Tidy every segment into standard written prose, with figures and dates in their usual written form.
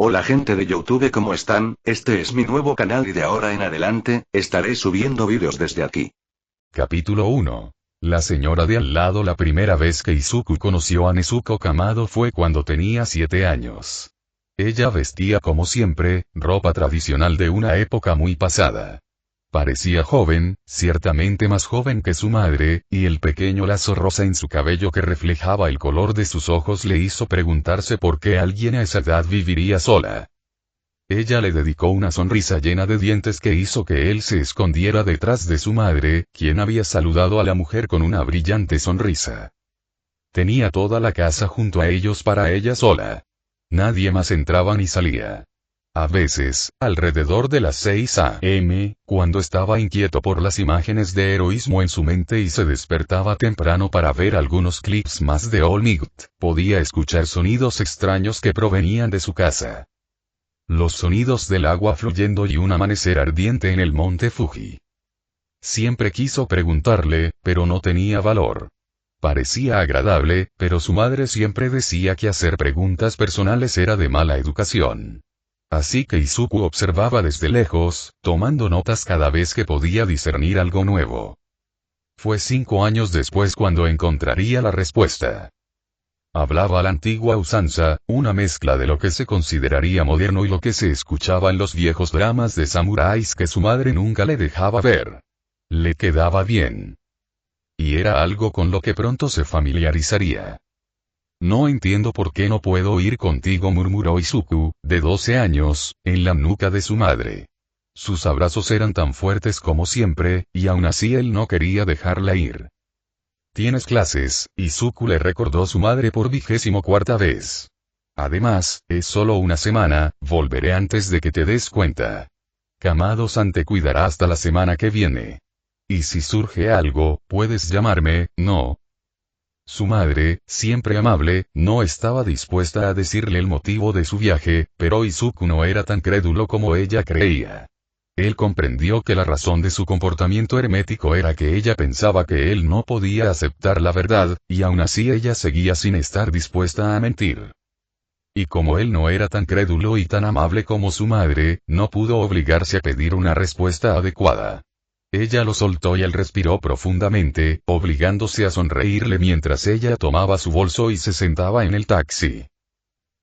Hola gente de YouTube, ¿cómo están? Este es mi nuevo canal y de ahora en adelante, estaré subiendo vídeos desde aquí. Capítulo 1. La señora de al lado. La primera vez que Izuku conoció a Nezuko Kamado fue cuando tenía 7 años. Ella vestía como siempre, ropa tradicional de una época muy pasada. Parecía joven, ciertamente más joven que su madre, y el pequeño lazo rosa en su cabello que reflejaba el color de sus ojos le hizo preguntarse por qué alguien a esa edad viviría sola. Ella le dedicó una sonrisa llena de dientes que hizo que él se escondiera detrás de su madre, quien había saludado a la mujer con una brillante sonrisa. Tenía toda la casa junto a ellos para ella sola. Nadie más entraba ni salía. A veces, alrededor de las 6 a.m., cuando estaba inquieto por las imágenes de heroísmo en su mente y se despertaba temprano para ver algunos clips más de All Might, podía escuchar sonidos extraños que provenían de su casa. Los sonidos del agua fluyendo y un amanecer ardiente en el monte Fuji. Siempre quiso preguntarle, pero no tenía valor. Parecía agradable, pero su madre siempre decía que hacer preguntas personales era de mala educación. Así que Izuku observaba desde lejos, tomando notas cada vez que podía discernir algo nuevo. Fue 5 años después cuando encontraría la respuesta. Hablaba a la antigua usanza, una mezcla de lo que se consideraría moderno y lo que se escuchaba en los viejos dramas de samuráis que su madre nunca le dejaba ver. Le quedaba bien. Y era algo con lo que pronto se familiarizaría. No entiendo por qué no puedo ir contigo, murmuró Izuku, de 12 años, en la nuca de su madre. Sus abrazos eran tan fuertes como siempre, y aún así él no quería dejarla ir. Tienes clases, Izuku le recordó su madre por 24ª vez. Además, es solo una semana, volveré antes de que te des cuenta. Kamado-san te cuidará hasta la semana que viene. Y si surge algo, puedes llamarme, ¿no? Su madre, siempre amable, no estaba dispuesta a decirle el motivo de su viaje, pero Izuku no era tan crédulo como ella creía. Él comprendió que la razón de su comportamiento hermético era que ella pensaba que él no podía aceptar la verdad, y aún así ella seguía sin estar dispuesta a mentir. Y como él no era tan crédulo y tan amable como su madre, no pudo obligarse a pedir una respuesta adecuada. Ella lo soltó y él respiró profundamente, obligándose a sonreírle mientras ella tomaba su bolso y se sentaba en el taxi.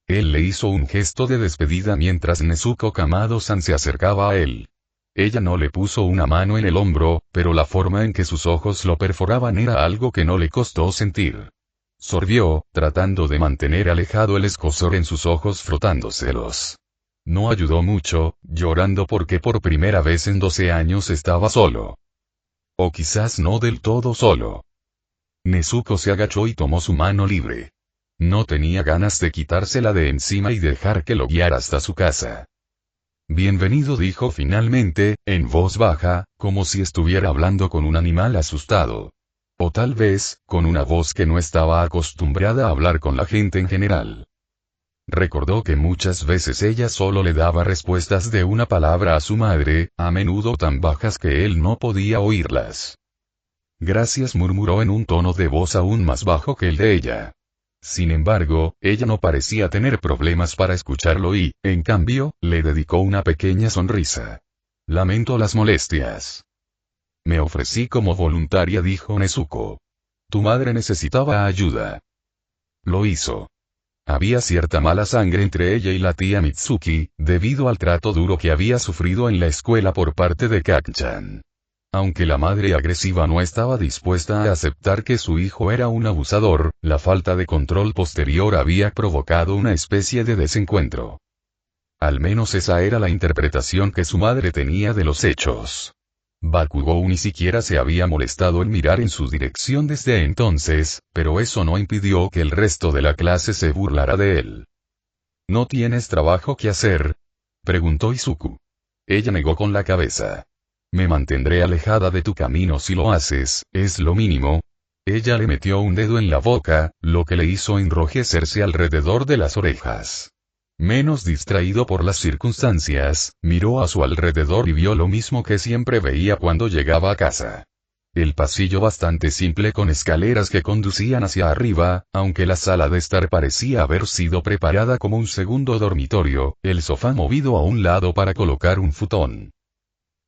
Él le hizo un gesto de despedida mientras Nezuko Kamado-san se acercaba a él. Ella no le puso una mano en el hombro, pero la forma en que sus ojos lo perforaban era algo que no le costó sentir. Sorbió, tratando de mantener alejado el escozor en sus ojos frotándoselos. No ayudó mucho, llorando porque por primera vez en 12 años estaba solo. O quizás no del todo solo. Nezuko se agachó y tomó su mano libre. No tenía ganas de quitársela de encima y dejar que lo guiara hasta su casa. Bienvenido, dijo finalmente, en voz baja, como si estuviera hablando con un animal asustado. O tal vez, con una voz que no estaba acostumbrada a hablar con la gente en general. Recordó que muchas veces ella solo le daba respuestas de una palabra a su madre, a menudo tan bajas que él no podía oírlas. Gracias, murmuró en un tono de voz aún más bajo que el de ella. Sin embargo, ella no parecía tener problemas para escucharlo y, en cambio, le dedicó una pequeña sonrisa. Lamento las molestias. Me ofrecí como voluntaria, dijo Nezuko. Tu madre necesitaba ayuda. Lo hizo. Había cierta mala sangre entre ella y la tía Mitsuki, debido al trato duro que había sufrido en la escuela por parte de Kacchan. Aunque la madre agresiva no estaba dispuesta a aceptar que su hijo era un abusador, la falta de control posterior había provocado una especie de desencuentro. Al menos esa era la interpretación que su madre tenía de los hechos. Bakugou ni siquiera se había molestado en mirar en su dirección desde entonces, pero eso no impidió que el resto de la clase se burlara de él. ¿No tienes trabajo que hacer?, preguntó Izuku. Ella negó con la cabeza. Me mantendré alejada de tu camino si lo haces, es lo mínimo. Ella le metió un dedo en la boca, lo que le hizo enrojecerse alrededor de las orejas. Menos distraído por las circunstancias, miró a su alrededor y vio lo mismo que siempre veía cuando llegaba a casa. El pasillo bastante simple con escaleras que conducían hacia arriba, aunque la sala de estar parecía haber sido preparada como un segundo dormitorio, el sofá movido a un lado para colocar un futón.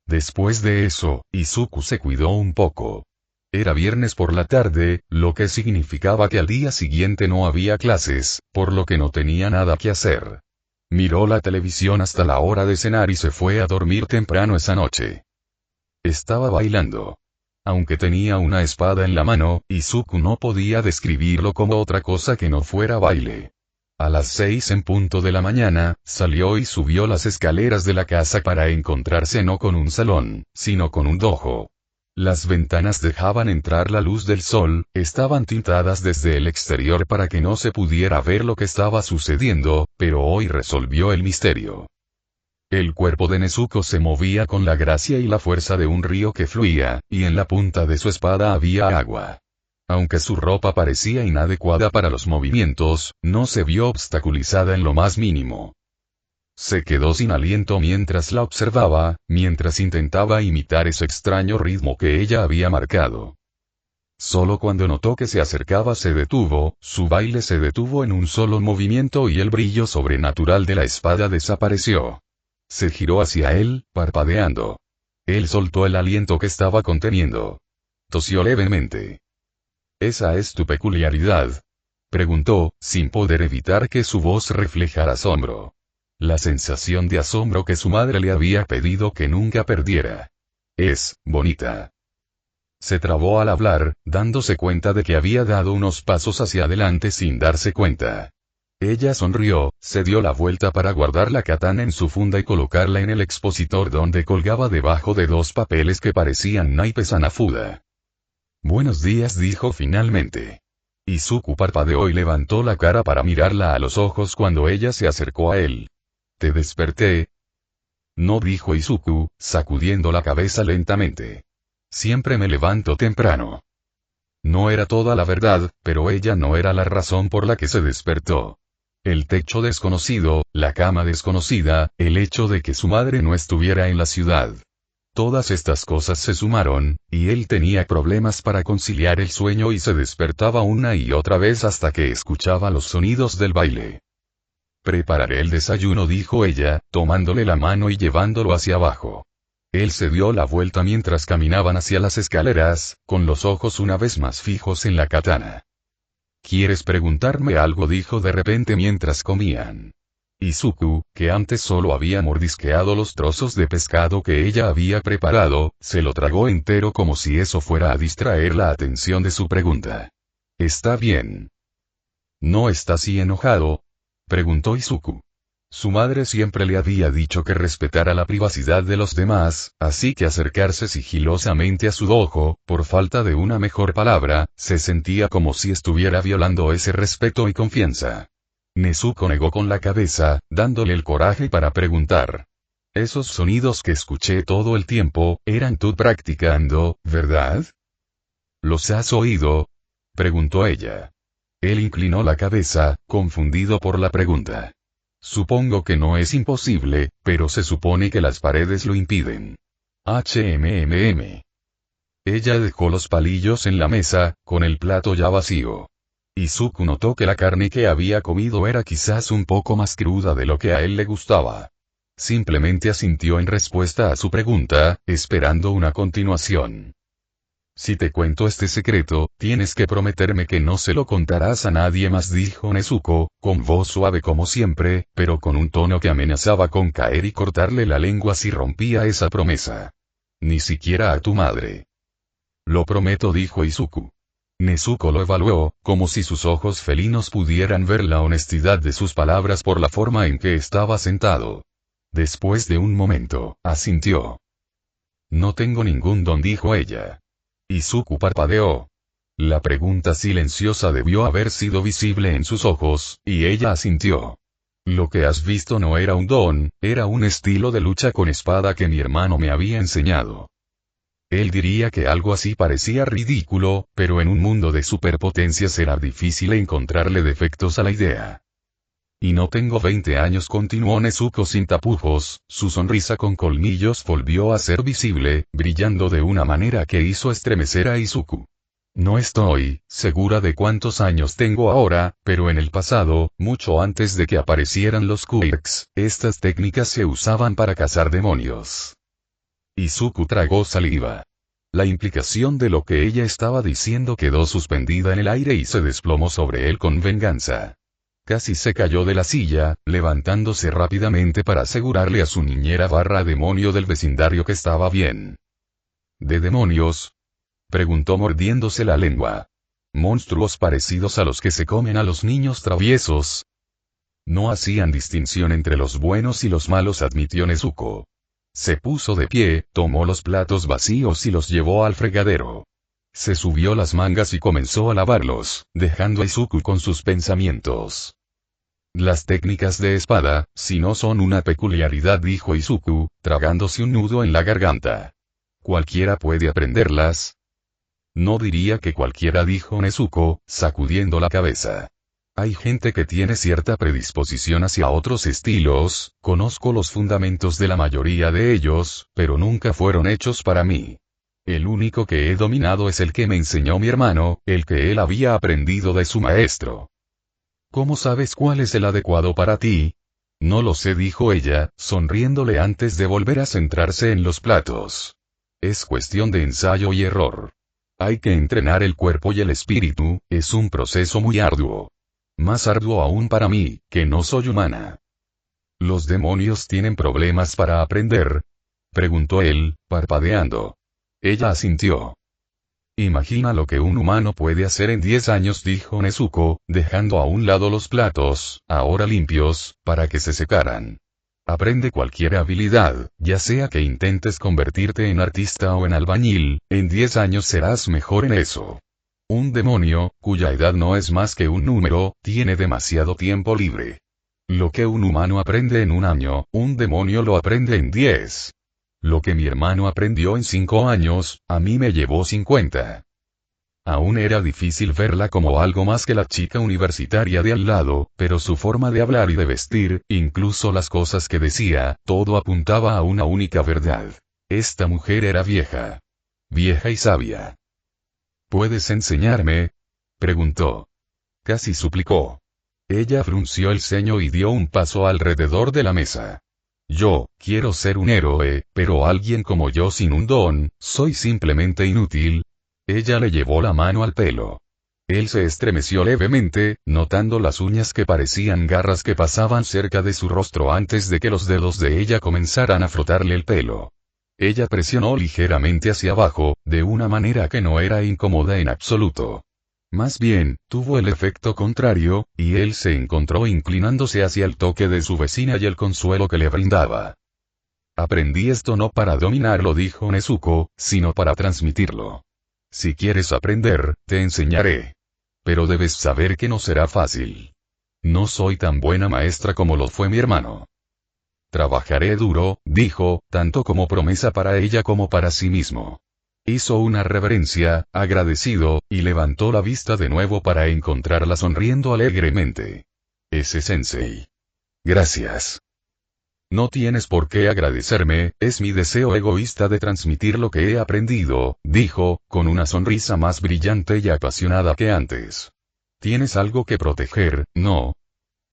Después de eso, Izuku se cuidó un poco. Era viernes por la tarde, lo que significaba que al día siguiente no había clases, por lo que no tenía nada que hacer. Miró la televisión hasta la hora de cenar y se fue a dormir temprano esa noche. Estaba bailando. Aunque tenía una espada en la mano, Izuku no podía describirlo como otra cosa que no fuera baile. A las 6 en punto de la mañana, salió y subió las escaleras de la casa para encontrarse no con un salón, sino con un dojo. Las ventanas dejaban entrar la luz del sol, estaban tintadas desde el exterior para que no se pudiera ver lo que estaba sucediendo, pero hoy resolvió el misterio. El cuerpo de Nezuko se movía con la gracia y la fuerza de un río que fluía, y en la punta de su espada había agua. Aunque su ropa parecía inadecuada para los movimientos, no se vio obstaculizada en lo más mínimo. Se quedó sin aliento mientras la observaba, mientras intentaba imitar ese extraño ritmo que ella había marcado. Solo cuando notó que se acercaba se detuvo, su baile se detuvo en un solo movimiento y el brillo sobrenatural de la espada desapareció. Se giró hacia él, parpadeando. Él soltó el aliento que estaba conteniendo. Tosió levemente. ¿Esa es tu peculiaridad?, preguntó, sin poder evitar que su voz reflejara asombro. La sensación de asombro que su madre le había pedido que nunca perdiera. Es bonita. Se trabó al hablar, dándose cuenta de que había dado unos pasos hacia adelante sin darse cuenta. Ella sonrió, se dio la vuelta para guardar la katana en su funda y colocarla en el expositor donde colgaba debajo de dos papeles que parecían naipes Hanafuda. Buenos días, dijo finalmente. Izuku parpadeó y levantó la cara para mirarla a los ojos cuando ella se acercó a él. ¿Te desperté? No, dijo Izuku, sacudiendo la cabeza lentamente. Siempre me levanto temprano. No era toda la verdad, pero ella no era la razón por la que se despertó. El techo desconocido, la cama desconocida, el hecho de que su madre no estuviera en la ciudad. Todas estas cosas se sumaron, y él tenía problemas para conciliar el sueño y se despertaba una y otra vez hasta que escuchaba los sonidos del baile. Prepararé el desayuno, dijo ella, tomándole la mano y llevándolo hacia abajo. Él se dio la vuelta mientras caminaban hacia las escaleras, con los ojos una vez más fijos en la katana. ¿Quieres preguntarme algo?, dijo de repente mientras comían. Izuku, que antes solo había mordisqueado los trozos de pescado que ella había preparado, se lo tragó entero como si eso fuera a distraer la atención de su pregunta. Está bien. ¿No está así enojado?, preguntó Izuku. Su madre siempre le había dicho que respetara la privacidad de los demás, así que acercarse sigilosamente a su dojo, por falta de una mejor palabra, se sentía como si estuviera violando ese respeto y confianza. Nezuko negó con la cabeza, dándole el coraje para preguntar. Esos sonidos que escuché todo el tiempo, eran tú practicando, ¿verdad? ¿Los has oído?, preguntó ella. Él inclinó la cabeza, confundido por la pregunta. Supongo que no es imposible, pero se supone que las paredes lo impiden. Ella dejó los palillos en la mesa, con el plato ya vacío. Izuku notó que la carne que había comido era quizás un poco más cruda de lo que a él le gustaba. Simplemente asintió en respuesta a su pregunta, esperando una continuación. Si te cuento este secreto, tienes que prometerme que no se lo contarás a nadie más, dijo Nezuko, con voz suave como siempre, pero con un tono que amenazaba con caer y cortarle la lengua si rompía esa promesa. Ni siquiera a tu madre. Lo prometo, dijo Izuku. Nezuko lo evaluó, como si sus ojos felinos pudieran ver la honestidad de sus palabras por la forma en que estaba sentado. Después de un momento, asintió. No tengo ningún don, dijo ella. Izuku parpadeó. La pregunta silenciosa debió haber sido visible en sus ojos, y ella asintió. Lo que has visto no era un don, era un estilo de lucha con espada que mi hermano me había enseñado. Él diría que algo así parecía ridículo, pero en un mundo de superpotencias era difícil encontrarle defectos a la idea. Y no tengo 20 años, continuó Nezuko sin tapujos, su sonrisa con colmillos volvió a ser visible, brillando de una manera que hizo estremecer a Izuku. No estoy segura de cuántos años tengo ahora, pero en el pasado, mucho antes de que aparecieran los quirks, estas técnicas se usaban para cazar demonios. Izuku tragó saliva. La implicación de lo que ella estaba diciendo quedó suspendida en el aire y se desplomó sobre él con venganza. Casi se cayó de la silla, levantándose rápidamente para asegurarle a su niñera / demonio del vecindario que estaba bien. ¿De demonios?, preguntó mordiéndose la lengua. ¿Monstruos parecidos a los que se comen a los niños traviesos? No hacían distinción entre los buenos y los malos, admitió Nezuko. Se puso de pie, tomó los platos vacíos y los llevó al fregadero. Se subió las mangas y comenzó a lavarlos, dejando a Izuku con sus pensamientos. Las técnicas de espada, si no son una peculiaridad, dijo Izuku, tragándose un nudo en la garganta. ¿Cualquiera puede aprenderlas? No diría que cualquiera, dijo Nezuko, sacudiendo la cabeza. Hay gente que tiene cierta predisposición hacia otros estilos, conozco los fundamentos de la mayoría de ellos, pero nunca fueron hechos para mí. El único que he dominado es el que me enseñó mi hermano, el que él había aprendido de su maestro. ¿Cómo sabes cuál es el adecuado para ti? No lo sé, dijo ella, sonriéndole antes de volver a centrarse en los platos. Es cuestión de ensayo y error. Hay que entrenar el cuerpo y el espíritu, es un proceso muy arduo. Más arduo aún para mí, que no soy humana. ¿Los demonios tienen problemas para aprender?, preguntó él, parpadeando. Ella asintió. Imagina lo que un humano puede hacer en 10 años, dijo Nezuko, dejando a un lado los platos, ahora limpios, para que se secaran. Aprende cualquier habilidad, ya sea que intentes convertirte en artista o en albañil, en 10 años serás mejor en eso. Un demonio, cuya edad no es más que un número, tiene demasiado tiempo libre. Lo que un humano aprende en un año, un demonio lo aprende en 10. Lo que mi hermano aprendió en 5 años, a mí me llevó 50. Aún era difícil verla como algo más que la chica universitaria de al lado, pero su forma de hablar y de vestir, incluso las cosas que decía, todo apuntaba a una única verdad. Esta mujer era vieja. Vieja y sabia. ¿Puedes enseñarme?, preguntó. Casi suplicó. Ella frunció el ceño y dio un paso alrededor de la mesa. Yo, quiero ser un héroe, pero alguien como yo sin un don, soy simplemente inútil. Ella le llevó la mano al pelo. Él se estremeció levemente, notando las uñas que parecían garras que pasaban cerca de su rostro antes de que los dedos de ella comenzaran a frotarle el pelo. Ella presionó ligeramente hacia abajo, de una manera que no era incómoda en absoluto. Más bien, tuvo el efecto contrario, y él se encontró inclinándose hacia el toque de su vecina y el consuelo que le brindaba. Aprendí esto no para dominarlo, dijo Nezuko, sino para transmitirlo. Si quieres aprender, te enseñaré. Pero debes saber que no será fácil. No soy tan buena maestra como lo fue mi hermano. Trabajaré duro, dijo, tanto como promesa para ella como para sí mismo. Hizo una reverencia, agradecido, y levantó la vista de nuevo para encontrarla sonriendo alegremente. Ese sensei. Gracias. No tienes por qué agradecerme, es mi deseo egoísta de transmitir lo que he aprendido, dijo, con una sonrisa más brillante y apasionada que antes. Tienes algo que proteger, ¿no?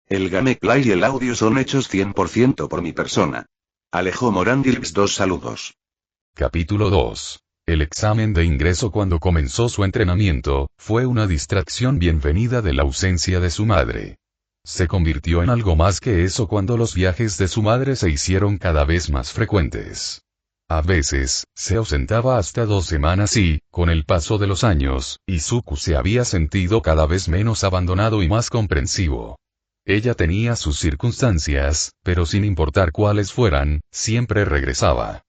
El gameplay y el audio son hechos 100% por mi persona. Alejo Morandilx, 2 saludos. Capítulo 2. El examen de ingreso. Cuando comenzó su entrenamiento, fue una distracción bienvenida de la ausencia de su madre. Se convirtió en algo más que eso cuando los viajes de su madre se hicieron cada vez más frecuentes. A veces, se ausentaba hasta 2 semanas y, con el paso de los años, Izuku se había sentido cada vez menos abandonado y más comprensivo. Ella tenía sus circunstancias, pero sin importar cuáles fueran, siempre regresaba.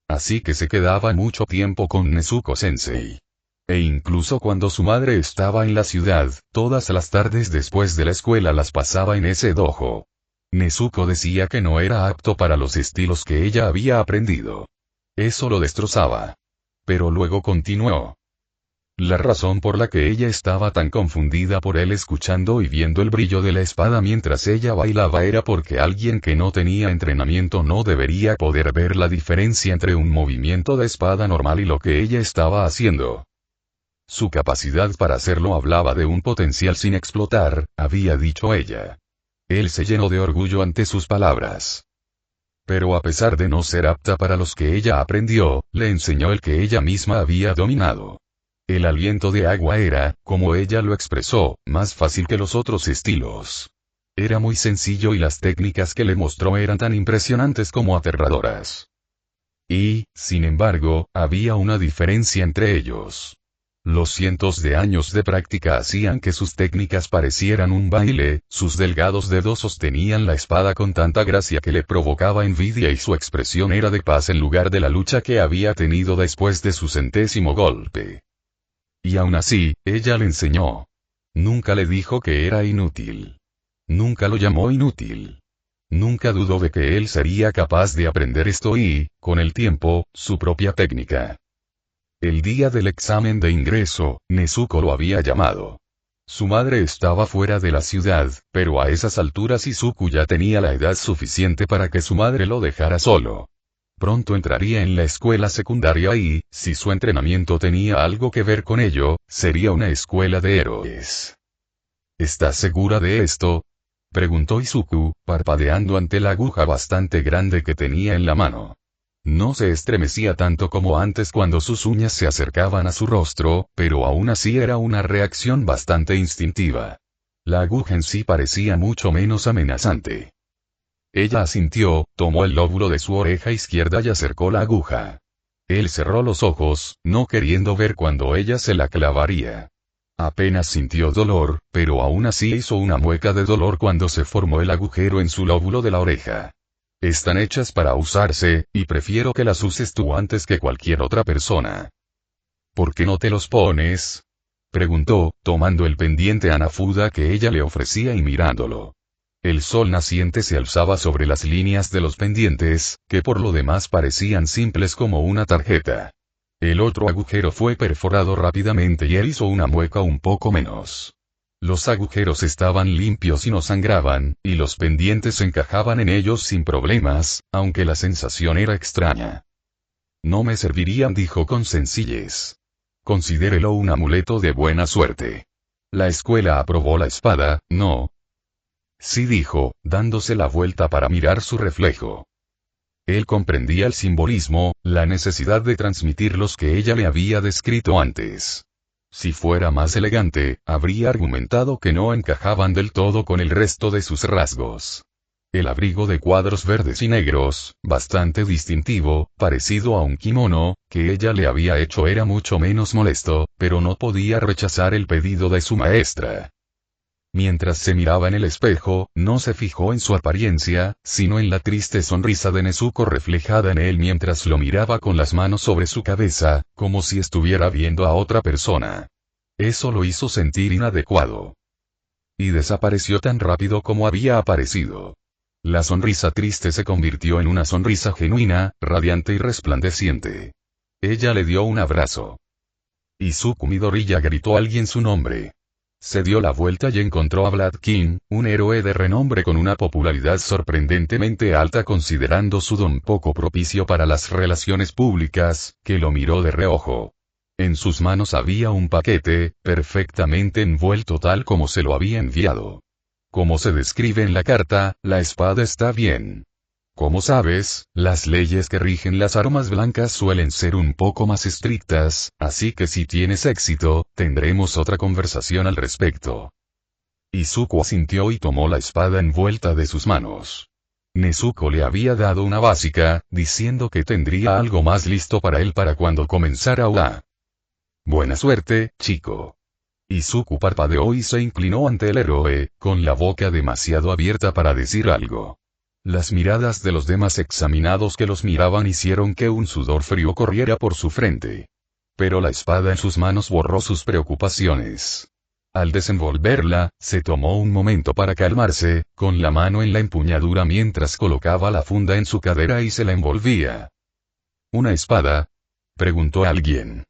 Así que se quedaba mucho tiempo con Nezuko-sensei. E incluso cuando su madre estaba en la ciudad, todas las tardes después de la escuela las pasaba en ese dojo. Nezuko decía que no era apto para los estilos que ella había aprendido. Eso lo destrozaba. Pero luego continuó. La razón por la que ella estaba tan confundida por él escuchando y viendo el brillo de la espada mientras ella bailaba era porque alguien que no tenía entrenamiento no debería poder ver la diferencia entre un movimiento de espada normal y lo que ella estaba haciendo. Su capacidad para hacerlo hablaba de un potencial sin explotar, había dicho ella. Él se llenó de orgullo ante sus palabras. Pero a pesar de no ser apta para los que ella aprendió, le enseñó el que ella misma había dominado. El aliento de agua era, como ella lo expresó, más fácil que los otros estilos. Era muy sencillo y las técnicas que le mostró eran tan impresionantes como aterradoras. Y, sin embargo, había una diferencia entre ellos. Los cientos de años de práctica hacían que sus técnicas parecieran un baile, sus delgados dedos sostenían la espada con tanta gracia que le provocaba envidia y su expresión era de paz en lugar de la lucha que había tenido después de su 100º golpe. Y aún así, ella le enseñó. Nunca le dijo que era inútil. Nunca lo llamó inútil. Nunca dudó de que él sería capaz de aprender esto y, con el tiempo, su propia técnica. El día del examen de ingreso, Nezuko lo había llamado. Su madre estaba fuera de la ciudad, pero a esas alturas Izuku ya tenía la edad suficiente para que su madre lo dejara solo. Pronto entraría en la escuela secundaria y, si su entrenamiento tenía algo que ver con ello, sería una escuela de héroes. ¿Estás segura de esto?, preguntó Izuku, parpadeando ante la aguja bastante grande que tenía en la mano. No se estremecía tanto como antes cuando sus uñas se acercaban a su rostro, pero aún así era una reacción bastante instintiva. La aguja en sí parecía mucho menos amenazante. Ella asintió, tomó el lóbulo de su oreja izquierda y acercó la aguja. Él cerró los ojos, no queriendo ver cuando ella se la clavaría. Apenas sintió dolor, pero aún así hizo una mueca de dolor cuando se formó el agujero en su lóbulo de la oreja. Están hechas para usarse, y prefiero que las uses tú antes que cualquier otra persona. ¿Por qué no te los pones?, preguntó, tomando el pendiente Hanafuda que ella le ofrecía y mirándolo. El sol naciente se alzaba sobre las líneas de los pendientes, que por lo demás parecían simples como una tarjeta. El otro agujero fue perforado rápidamente y él hizo una mueca un poco menos. Los agujeros estaban limpios y no sangraban, y los pendientes encajaban en ellos sin problemas, aunque la sensación era extraña. No me servirían, dijo con sencillez. Considérelo un amuleto de buena suerte. La escuela aprobó la espada, ¿no? Sí, dijo, dándose la vuelta para mirar su reflejo. Él comprendía el simbolismo, la necesidad de transmitir los que ella le había descrito antes. Si fuera más elegante, habría argumentado que no encajaban del todo con el resto de sus rasgos. El abrigo de cuadros verdes y negros, bastante distintivo, parecido a un kimono, que ella le había hecho era mucho menos molesto, pero no podía rechazar el pedido de su maestra. Mientras se miraba en el espejo, no se fijó en su apariencia, sino en la triste sonrisa de Nezuko reflejada en él mientras lo miraba con las manos sobre su cabeza, como si estuviera viendo a otra persona. Eso lo hizo sentir inadecuado. Y desapareció tan rápido como había aparecido. La sonrisa triste se convirtió en una sonrisa genuina, radiante y resplandeciente. Ella le dio un abrazo. Izuku Midoriya gritó a alguien su nombre. Se dio la vuelta y encontró a Blood King, un héroe de renombre con una popularidad sorprendentemente alta considerando su don poco propicio para las relaciones públicas, que lo miró de reojo. En sus manos había un paquete, perfectamente envuelto tal como se lo había enviado. Como se describe en la carta, la espada está bien. Como sabes, las leyes que rigen las armas blancas suelen ser un poco más estrictas, así que si tienes éxito, tendremos otra conversación al respecto. Izuku asintió y tomó la espada envuelta de sus manos. Nezuko le había dado una básica, diciendo que tendría algo más listo para él para cuando comenzara UA. Buena suerte, chico. Izuku parpadeó y se inclinó ante el héroe, con la boca demasiado abierta para decir algo. Las miradas de los demás examinados que los miraban hicieron que un sudor frío corriera por su frente. Pero la espada en sus manos borró sus preocupaciones. Al desenvolverla, se tomó un momento para calmarse, con la mano en la empuñadura mientras colocaba la funda en su cadera y se la envolvía. ¿Una espada?, preguntó alguien.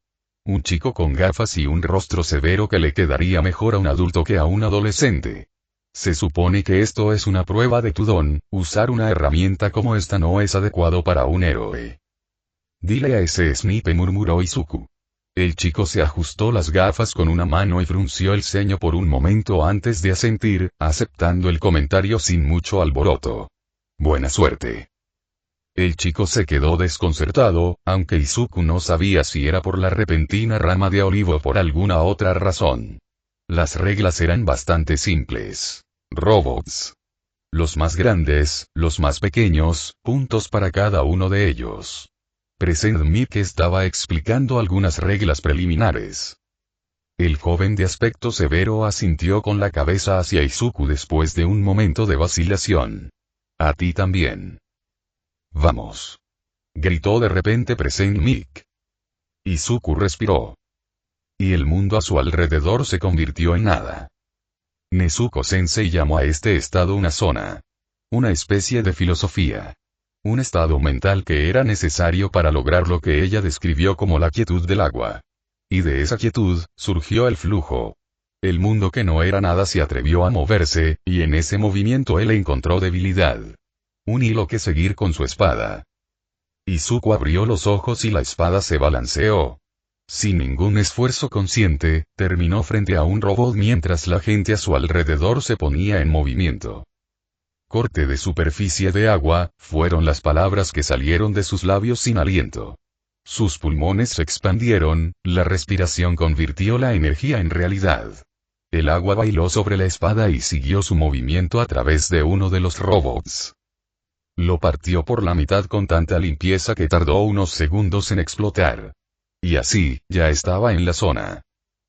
Un chico con gafas y un rostro severo que le quedaría mejor a un adulto que a un adolescente. Se supone que esto es una prueba de tu don, usar una herramienta como esta no es adecuado para un héroe. Dile a ese snipe, murmuró Izuku. El chico se ajustó las gafas con una mano y frunció el ceño por un momento antes de asentir, aceptando el comentario sin mucho alboroto. Buena suerte. El chico se quedó desconcertado, aunque Izuku no sabía si era por la repentina rama de olivo o por alguna otra razón. Las reglas eran bastante simples. Robots. Los más grandes, los más pequeños, puntos para cada uno de ellos. Present Mic estaba explicando algunas reglas preliminares. El joven de aspecto severo asintió con la cabeza hacia Izuku después de un momento de vacilación. A ti también. Vamos. Gritó de repente Present Mic. Izuku respiró. Y el mundo a su alrededor se convirtió en nada. Nezuko-sensei llamó a este estado una zona. Una especie de filosofía. Un estado mental que era necesario para lograr lo que ella describió como la quietud del agua. Y de esa quietud, surgió el flujo. El mundo que no era nada se atrevió a moverse, y en ese movimiento él encontró debilidad. Un hilo que seguir con su espada. Izuku abrió los ojos y la espada se balanceó. Sin ningún esfuerzo consciente, terminó frente a un robot mientras la gente a su alrededor se ponía en movimiento. Corte de superficie de agua, fueron las palabras que salieron de sus labios sin aliento. Sus pulmones se expandieron, la respiración convirtió la energía en realidad. El agua bailó sobre la espada y siguió su movimiento a través de uno de los robots. Lo partió por la mitad con tanta limpieza que tardó unos segundos en explotar. Y así, ya estaba en la zona.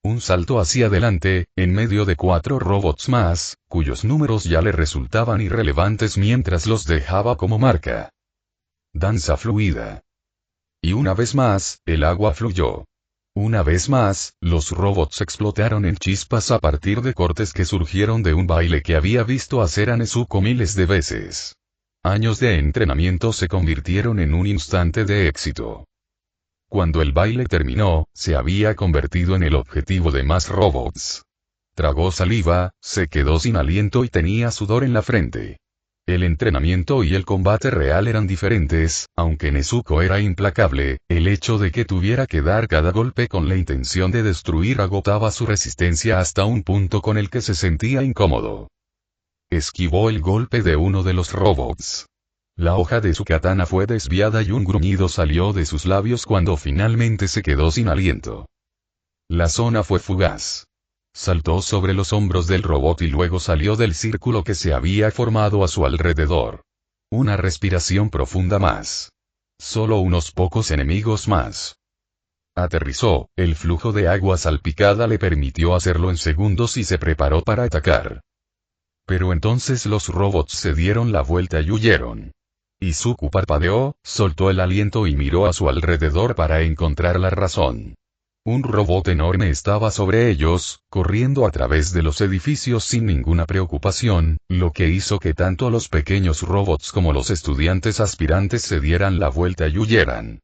Un salto hacia adelante, en medio de 4 robots más, cuyos números ya le resultaban irrelevantes mientras los dejaba como marca. Danza fluida. Y una vez más, el agua fluyó. Una vez más, los robots explotaron en chispas a partir de cortes que surgieron de un baile que había visto hacer a Nezuko miles de veces. Años de entrenamiento se convirtieron en un instante de éxito. Cuando el baile terminó, se había convertido en el objetivo de más robots. Tragó saliva, se quedó sin aliento y tenía sudor en la frente. El entrenamiento y el combate real eran diferentes, aunque Nezuko era implacable, el hecho de que tuviera que dar cada golpe con la intención de destruir agotaba su resistencia hasta un punto con el que se sentía incómodo. Esquivó el golpe de uno de los robots. La hoja de su katana fue desviada y un gruñido salió de sus labios cuando finalmente se quedó sin aliento. La zona fue fugaz. Saltó sobre los hombros del robot y luego salió del círculo que se había formado a su alrededor. Una respiración profunda más. Solo unos pocos enemigos más. Aterrizó, el flujo de agua salpicada le permitió hacerlo en segundos y se preparó para atacar. Pero entonces los robots se dieron la vuelta y huyeron. Izuku parpadeó, soltó el aliento y miró a su alrededor para encontrar la razón. Un robot enorme estaba sobre ellos, corriendo a través de los edificios sin ninguna preocupación, lo que hizo que tanto los pequeños robots como los estudiantes aspirantes se dieran la vuelta y huyeran.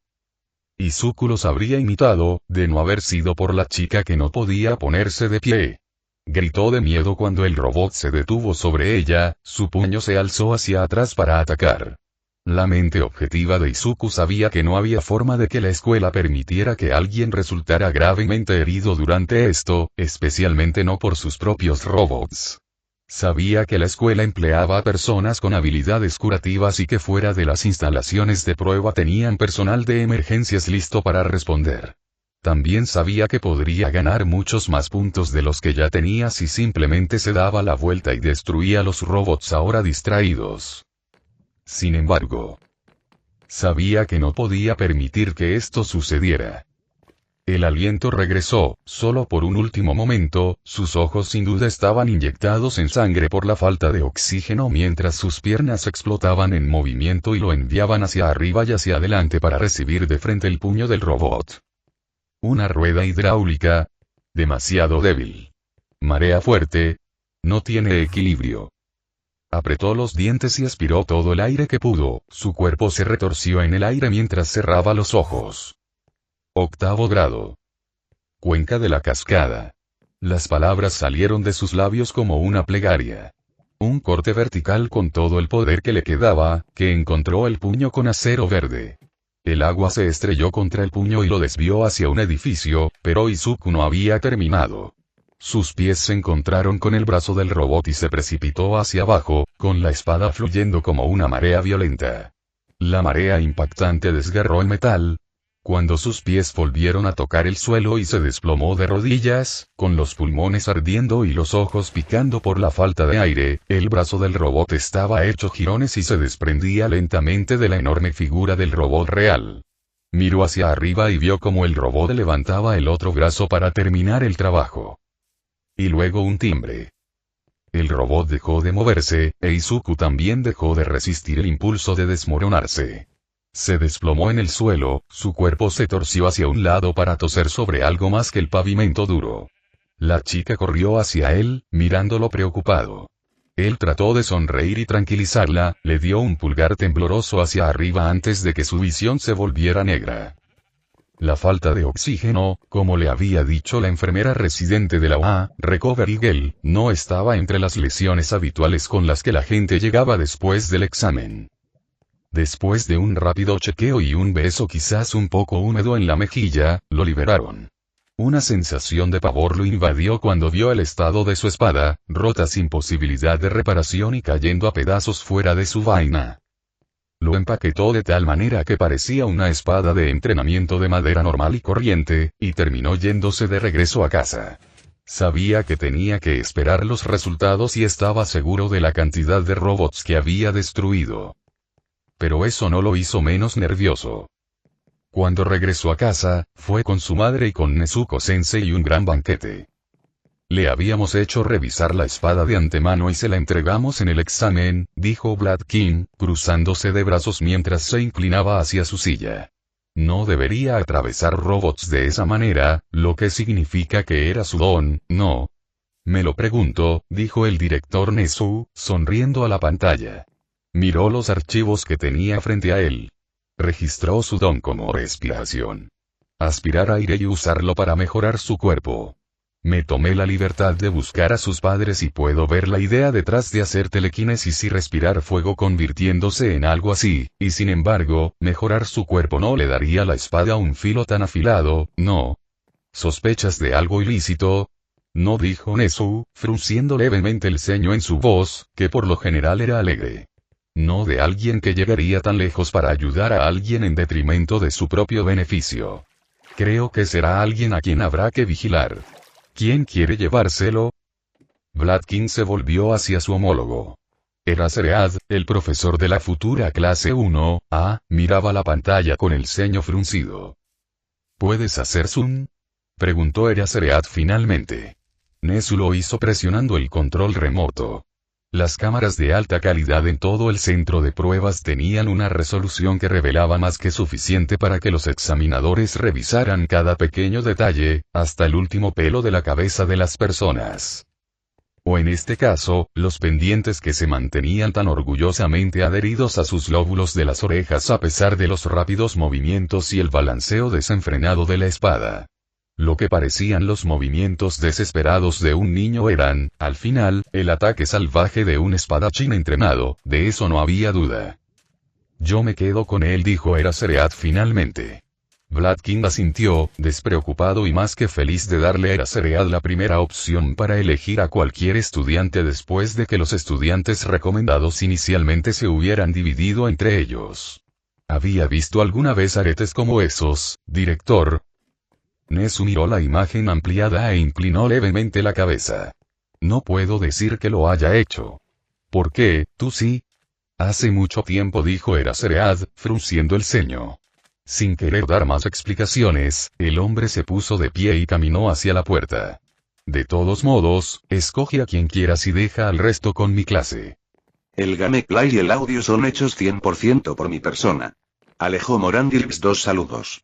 Izuku los habría imitado, de no haber sido por la chica que no podía ponerse de pie. Gritó de miedo cuando el robot se detuvo sobre ella, su puño se alzó hacia atrás para atacar. La mente objetiva de Izuku sabía que no había forma de que la escuela permitiera que alguien resultara gravemente herido durante esto, especialmente no por sus propios robots. Sabía que la escuela empleaba a personas con habilidades curativas y que fuera de las instalaciones de prueba tenían personal de emergencias listo para responder. También sabía que podría ganar muchos más puntos de los que ya tenía si simplemente se daba la vuelta y destruía los robots ahora distraídos. Sin embargo, sabía que no podía permitir que esto sucediera. El aliento regresó, solo por un último momento, sus ojos sin duda estaban inyectados en sangre por la falta de oxígeno mientras sus piernas explotaban en movimiento y lo enviaban hacia arriba y hacia adelante para recibir de frente el puño del robot. Una rueda hidráulica. Demasiado débil. Marea fuerte. No tiene equilibrio. Apretó los dientes y aspiró todo el aire que pudo, su cuerpo se retorció en el aire mientras cerraba los ojos. Octavo grado. cuenca de la cascada. Las palabras salieron de sus labios como una plegaria. Un corte vertical con todo el poder que le quedaba, que encontró el puño con acero verde. El agua se estrelló contra el puño y lo desvió hacia un edificio, pero Izuku no había terminado. Sus pies se encontraron con el brazo del robot y se precipitó hacia abajo, con la espada fluyendo como una marea violenta. La marea impactante desgarró el metal. Cuando sus pies volvieron a tocar el suelo y se desplomó de rodillas, con los pulmones ardiendo y los ojos picando por la falta de aire, el brazo del robot estaba hecho jirones y se desprendía lentamente de la enorme figura del robot real. Miró hacia arriba y vio cómo el robot levantaba el otro brazo para terminar el trabajo. Y luego un timbre. El robot dejó de moverse, e Izuku también dejó de resistir el impulso de desmoronarse. Se desplomó en el suelo, su cuerpo se torció hacia un lado para toser sobre algo más que el pavimento duro. La chica corrió hacia él, mirándolo preocupado. Él trató de sonreír y tranquilizarla, le dio un pulgar tembloroso hacia arriba antes de que su visión se volviera negra. La falta de oxígeno, como le había dicho la enfermera residente de la OA, Recovery Girl, no estaba entre las lesiones habituales con las que la gente llegaba después del examen. Después de un rápido chequeo y un beso quizás un poco húmedo en la mejilla, lo liberaron. Una sensación de pavor lo invadió cuando vio el estado de su espada, rota sin posibilidad de reparación y cayendo a pedazos fuera de su vaina. Lo empaquetó de tal manera que parecía una espada de entrenamiento de madera normal y corriente, y terminó yéndose de regreso a casa. Sabía que tenía que esperar los resultados y estaba seguro de la cantidad de robots que había destruido. Pero eso no lo hizo menos nervioso. Cuando regresó a casa, fue con su madre y con Nezuko-sensei y un gran banquete. Le habíamos hecho revisar la espada de antemano y se la entregamos en el examen, dijo Blood King, cruzándose de brazos mientras se inclinaba hacia su silla. No debería atravesar robots de esa manera, lo que significa que era su don, ¿no? Me lo pregunto, dijo el director Nezu, sonriendo a la pantalla. Miró los archivos que tenía frente a él. Registró su don como respiración. Aspirar aire y usarlo para mejorar su cuerpo. Me tomé la libertad de buscar a sus padres y puedo ver la idea detrás de hacer telequinesis y respirar fuego convirtiéndose en algo así, y sin embargo, mejorar su cuerpo no le daría a la espada un filo tan afilado, ¿no? ¿Sospechas de algo ilícito? No, dijo Nezu, frunciendo levemente el ceño en su voz, que por lo general era alegre. No de alguien que llegaría tan lejos para ayudar a alguien en detrimento de su propio beneficio. Creo que será alguien a quien habrá que vigilar. ¿Quién quiere llevárselo? Vladkin se volvió hacia su homólogo. Eraserhead, el profesor de la futura clase 1A, miraba la pantalla con el ceño fruncido. ¿Puedes hacer zoom? Preguntó Eraserhead finalmente. Nezu lo hizo presionando el control remoto. Las cámaras de alta calidad en todo el centro de pruebas tenían una resolución que revelaba más que suficiente para que los examinadores revisaran cada pequeño detalle, hasta el último pelo de la cabeza de las personas. O en este caso, los pendientes que se mantenían tan orgullosamente adheridos a sus lóbulos de las orejas a pesar de los rápidos movimientos y el balanceo desenfrenado de la espada. Lo que parecían los movimientos desesperados de un niño eran, al final, el ataque salvaje de un espadachín entrenado, de eso no había duda. Yo me quedo con él, dijo Eraserhead finalmente. Vladkin asintió, despreocupado y más que feliz de darle a Eraserhead la primera opción para elegir a cualquier estudiante después de que los estudiantes recomendados inicialmente se hubieran dividido entre ellos. ¿Había visto alguna vez aretes como esos, director? Nezu miró la imagen ampliada e inclinó levemente la cabeza. No puedo decir que lo haya hecho. ¿Por qué, tú sí? Hace mucho tiempo, dijo Eraserhead, frunciendo el ceño. Sin querer dar más explicaciones, el hombre se puso de pie y caminó hacia la puerta. De todos modos, escoge a quien quieras y deja al resto con mi clase. El gameplay y el audio son hechos 100% por mi persona. Alejo Morandilx, 2 saludos.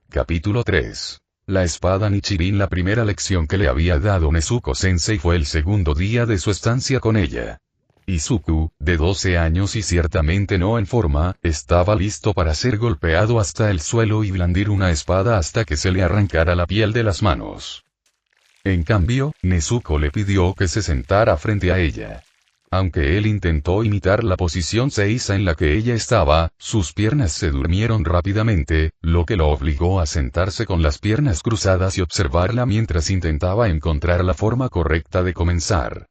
Capítulo 3. La espada Nichirin. La primera lección que le había dado Nezuko-sensei fue el segundo día de su estancia con ella. Izuku, de 12 años y ciertamente no en forma, estaba listo para ser golpeado hasta el suelo y blandir una espada hasta que se le arrancara la piel de las manos. En cambio, Nezuko le pidió que se sentara frente a ella. Aunque él intentó imitar la posición seisa en la que ella estaba, sus piernas se durmieron rápidamente, lo que lo obligó a sentarse con las piernas cruzadas y observarla mientras intentaba encontrar la forma correcta de comenzar.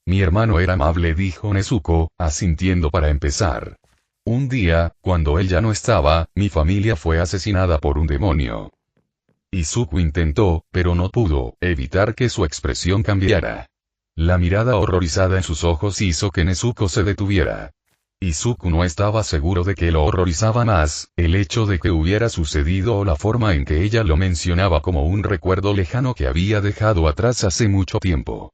Mi hermano era amable, dijo Nezuko, asintiendo para empezar. Un día, cuando él ya no estaba, mi familia fue asesinada por un demonio. Izuku intentó, pero no pudo, evitar que su expresión cambiara. La mirada horrorizada en sus ojos hizo que Nezuko se detuviera. Izuku no estaba seguro de que lo horrorizaba más, el hecho de que hubiera sucedido o la forma en que ella lo mencionaba como un recuerdo lejano que había dejado atrás hace mucho tiempo.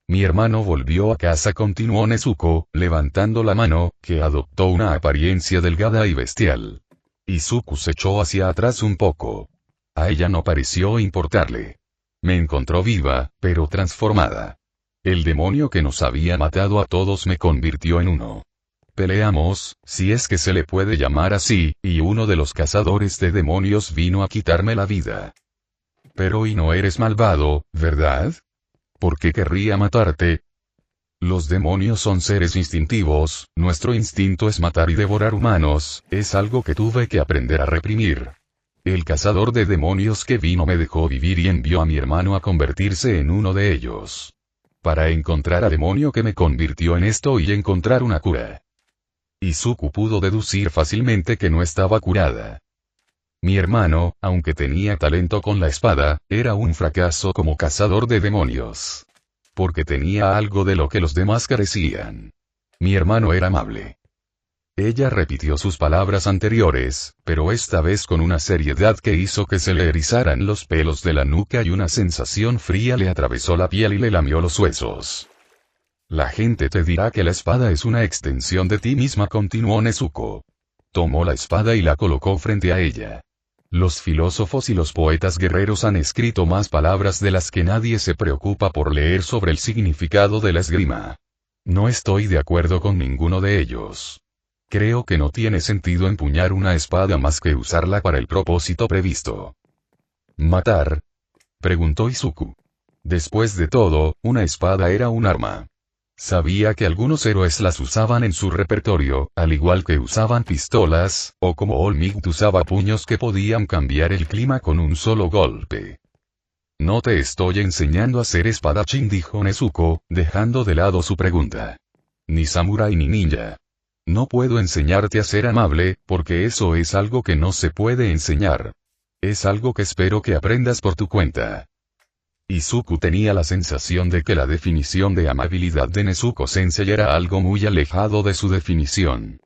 Mi hermano volvió a casa, continuó Nezuko, levantando la mano, que adoptó una apariencia delgada y bestial. Izuku se echó hacia atrás un poco. A ella no pareció importarle. Me encontró viva, pero transformada. El demonio que nos había matado a todos me convirtió en uno. Peleamos, si es que se le puede llamar así, y uno de los cazadores de demonios vino a quitarme la vida. Pero y no eres malvado, ¿verdad? ¿Por qué querría matarte? Los demonios son seres instintivos, nuestro instinto es matar y devorar humanos, es algo que tuve que aprender a reprimir. El cazador de demonios que vino me dejó vivir y envió a mi hermano a convertirse en uno de ellos. Para encontrar al demonio que me convirtió en esto y encontrar una cura. Izuku pudo deducir fácilmente que no estaba curada. Mi hermano, aunque tenía talento con la espada, era un fracaso como cazador de demonios. Porque tenía algo de lo que los demás carecían. Mi hermano era amable. Ella repitió sus palabras anteriores, pero esta vez con una seriedad que hizo que se le erizaran los pelos de la nuca y una sensación fría le atravesó la piel y le lamió los huesos. La gente te dirá que la espada es una extensión de ti misma, continuó Nezuko. Tomó la espada y la colocó frente a ella. Los filósofos y los poetas guerreros han escrito más palabras de las que nadie se preocupa por leer sobre el significado de la esgrima. No estoy de acuerdo con ninguno de ellos. Creo que no tiene sentido empuñar una espada más que usarla para el propósito previsto. ¿Matar? Preguntó Izuku. Después de todo, una espada era un arma. Sabía que algunos héroes las usaban en su repertorio, al igual que usaban pistolas, o como All Might usaba puños que podían cambiar el clima con un solo golpe. No te estoy enseñando a ser espadachín, dijo Nezuko, dejando de lado su pregunta. Ni samurái ni ninja. No puedo enseñarte a ser amable, porque eso es algo que no se puede enseñar. Es algo que espero que aprendas por tu cuenta. Izuku tenía la sensación de que la definición de amabilidad de Nezuko-sensei era algo muy alejado de su definición.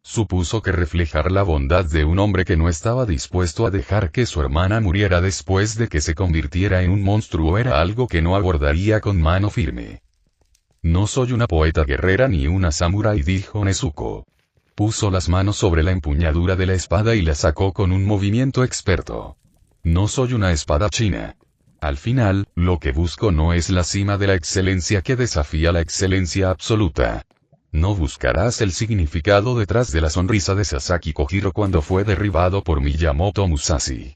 Supuso que reflejar la bondad de un hombre que no estaba dispuesto a dejar que su hermana muriera después de que se convirtiera en un monstruo era algo que no abordaría con mano firme. No soy una poeta guerrera ni una samurái, dijo Nezuko. Puso las manos sobre la empuñadura de la espada y la sacó con un movimiento experto. No soy una espadachina. Al final, lo que busco no es la cima de la excelencia que desafía la excelencia absoluta. No buscarás el significado detrás de la sonrisa de Sasaki Kojiro cuando fue derribado por Miyamoto Musashi.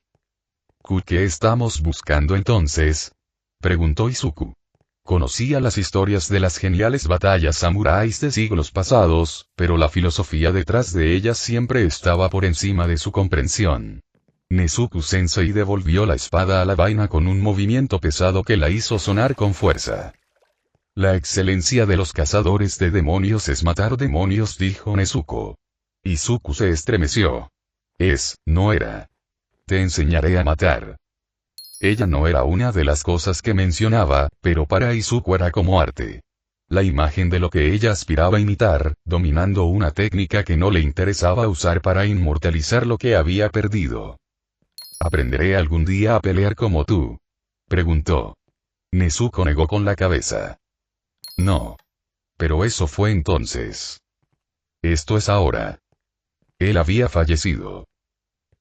¿Qué estamos buscando entonces? Preguntó Izuku. Conocía las historias de las geniales batallas samuráis de siglos pasados, pero la filosofía detrás de ellas siempre estaba por encima de su comprensión. Nezuko-sensei devolvió la espada a la vaina con un movimiento pesado que la hizo sonar con fuerza. La excelencia de los cazadores de demonios es matar demonios, dijo Nezuko. Izuku se estremeció. No era. Te enseñaré a matar. Ella no era una de las cosas que mencionaba, pero para Izuku era como arte. La imagen de lo que ella aspiraba a imitar, dominando una técnica que no le interesaba usar para inmortalizar lo que había perdido. ¿Aprenderé algún día a pelear como tú? Preguntó. Nezuko negó con la cabeza. No. Pero eso fue entonces. Esto es ahora. Él había fallecido.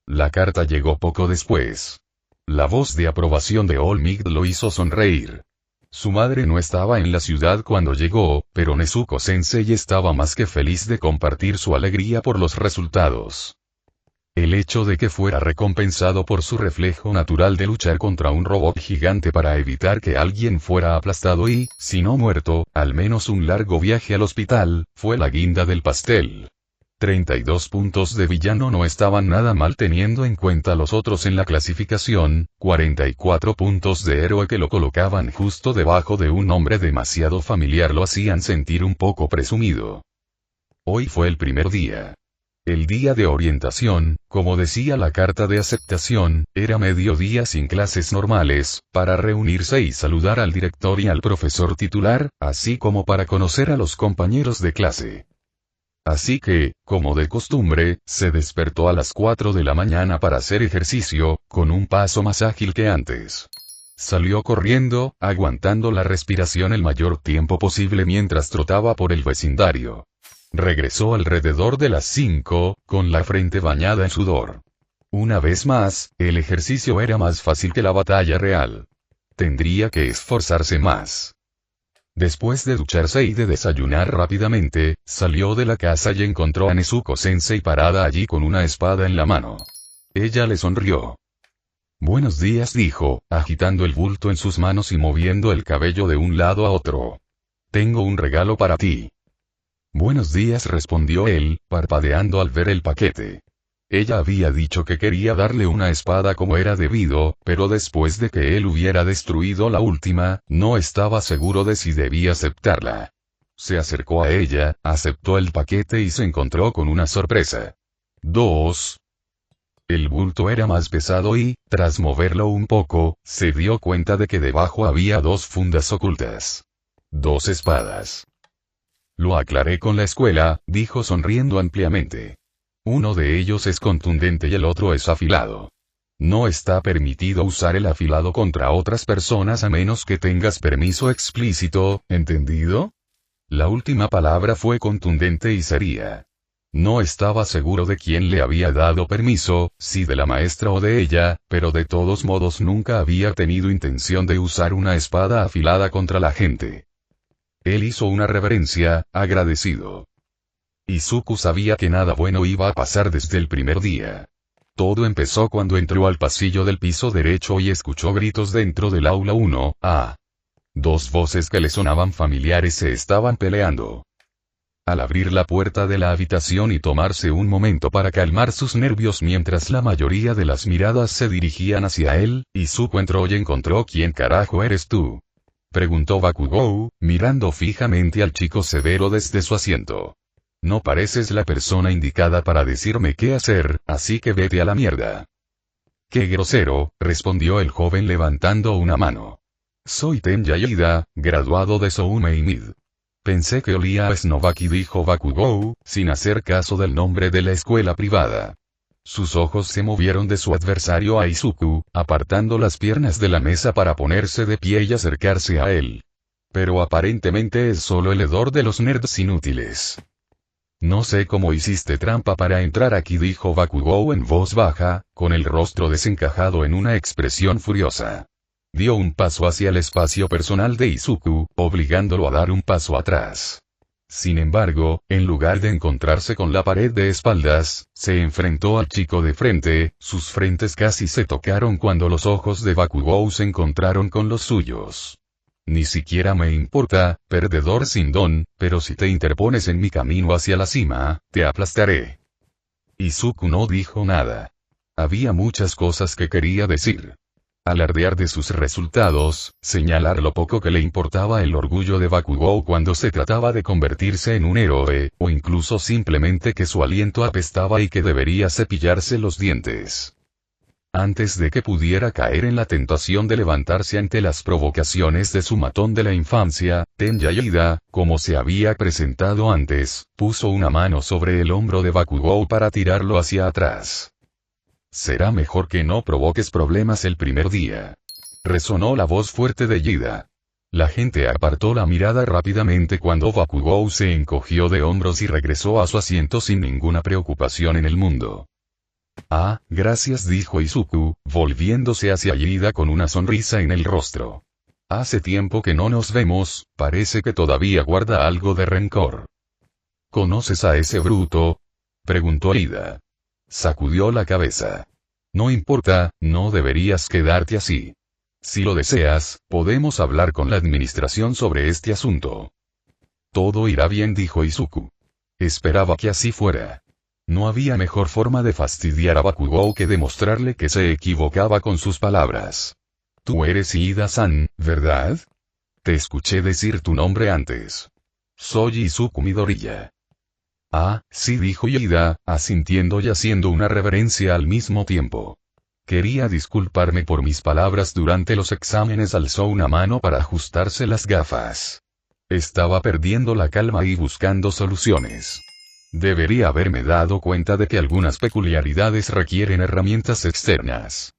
La carta llegó poco después. La voz de aprobación de All Might lo hizo sonreír. Su madre no estaba en la ciudad cuando llegó, pero Nezuko-sensei estaba más que feliz de compartir su alegría por los resultados. El hecho de que fuera recompensado por su reflejo natural de luchar contra un robot gigante para evitar que alguien fuera aplastado y, si no muerto, al menos un largo viaje al hospital, fue la guinda del pastel. 32 puntos de villano no estaban nada mal teniendo en cuenta los otros en la clasificación, 44 puntos de héroe que lo colocaban justo debajo de un nombre demasiado familiar lo hacían sentir un poco presumido. Hoy fue el primer día. El día de orientación, como decía la carta de aceptación, era mediodía sin clases normales, para reunirse y saludar al director y al profesor titular, así como para conocer a los compañeros de clase. Así que, como de costumbre, se despertó a las 4 de la mañana para hacer ejercicio, con un paso más ágil que antes. Salió corriendo, aguantando la respiración el mayor tiempo posible mientras trotaba por el vecindario. Regresó alrededor de las 5, con la frente bañada en sudor. Una vez más, el ejercicio era más fácil que la batalla real. Tendría que esforzarse más. Después de ducharse y de desayunar rápidamente, salió de la casa y encontró a Nezuko-sensei parada allí con una espada en la mano. Ella le sonrió. Buenos días, dijo, agitando el bulto en sus manos y moviendo el cabello de un lado a otro. Tengo un regalo para ti. Buenos días, respondió él, parpadeando al ver el paquete. Ella había dicho que quería darle una espada como era debido, pero después de que él hubiera destruido la última, no estaba seguro de si debía aceptarla. Se acercó a ella, aceptó el paquete y se encontró con una sorpresa. 2. El bulto era más pesado y, tras moverlo un poco, se dio cuenta de que debajo había 2 fundas ocultas. 2 espadas. Lo aclaré con la escuela, dijo sonriendo ampliamente. Uno de ellos es contundente y el otro es afilado. No está permitido usar el afilado contra otras personas a menos que tengas permiso explícito, ¿entendido? La última palabra fue contundente y seria. No estaba seguro de quién le había dado permiso, si de la maestra o de ella, pero de todos modos nunca había tenido intención de usar una espada afilada contra la gente. Él hizo una reverencia, agradecido. Izuku sabía que nada bueno iba a pasar desde el primer día. Todo empezó cuando entró al pasillo del piso derecho y escuchó gritos dentro del aula 1, A. 2 voces que le sonaban familiares se estaban peleando. Al abrir la puerta de la habitación y tomarse un momento para calmar sus nervios mientras la mayoría de las miradas se dirigían hacia él, Izuku entró y encontró ¿quién carajo eres tú?, preguntó Bakugou, mirando fijamente al chico severo desde su asiento. No pareces la persona indicada para decirme qué hacer, así que vete a la mierda. Qué grosero, respondió el joven levantando una mano. Soy Tenya Ida, graduado de Soumei Mid. Pensé que olía a Snovaki, dijo Bakugou, sin hacer caso del nombre de la escuela privada. Sus ojos se movieron de su adversario a Izuku, apartando las piernas de la mesa para ponerse de pie y acercarse a él. Pero aparentemente es solo el hedor de los nerds inútiles. No sé cómo hiciste trampa para entrar aquí, dijo Bakugou en voz baja, con el rostro desencajado en una expresión furiosa. Dio un paso hacia el espacio personal de Izuku, obligándolo a dar un paso atrás. Sin embargo, en lugar de encontrarse con la pared de espaldas, se enfrentó al chico de frente, sus frentes casi se tocaron cuando los ojos de Bakugou se encontraron con los suyos. Ni siquiera me importa, perdedor sin don, pero si te interpones en mi camino hacia la cima, te aplastaré. Izuku no dijo nada. Había muchas cosas que quería decir. Alardear de sus resultados, señalar lo poco que le importaba el orgullo de Bakugou cuando se trataba de convertirse en un héroe, o incluso simplemente que su aliento apestaba y que debería cepillarse los dientes. Antes de que pudiera caer en la tentación de levantarse ante las provocaciones de su matón de la infancia, Tenya Ida, como se había presentado antes, puso una mano sobre el hombro de Bakugou para tirarlo hacia atrás. Será mejor que no provoques problemas el primer día. Resonó la voz fuerte de Ida. La gente apartó la mirada rápidamente cuando Bakugou se encogió de hombros y regresó a su asiento sin ninguna preocupación en el mundo. Ah, gracias, dijo Izuku, volviéndose hacia Ida con una sonrisa en el rostro. Hace tiempo que no nos vemos, parece que todavía guarda algo de rencor. ¿Conoces a ese bruto?, preguntó Ida. Sacudió la cabeza. No importa, no deberías quedarte así. Si lo deseas, podemos hablar con la administración sobre este asunto. Todo irá bien, dijo Izuku. Esperaba que así fuera. No había mejor forma de fastidiar a Bakugou que demostrarle que se equivocaba con sus palabras. Tú eres Ida-san, ¿verdad? Te escuché decir tu nombre antes. Soy Izuku Midoriya. Ah, sí, dijo Ida, asintiendo y haciendo una reverencia al mismo tiempo. Quería disculparme por mis palabras durante los exámenes. Alzó una mano para ajustarse las gafas. Estaba perdiendo la calma y buscando soluciones. Debería haberme dado cuenta de que algunas peculiaridades requieren herramientas externas.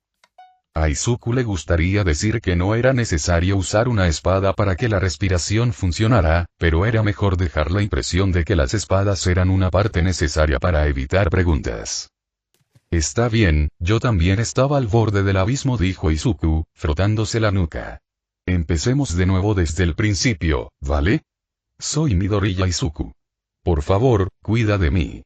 A Izuku le gustaría decir que no era necesario usar una espada para que la respiración funcionara, pero era mejor dejar la impresión de que las espadas eran una parte necesaria para evitar preguntas. Está bien, yo también estaba al borde del abismo, dijo Izuku, frotándose la nuca. Empecemos de nuevo desde el principio, ¿vale? Soy Midoriya Izuku. Por favor, cuida de mí.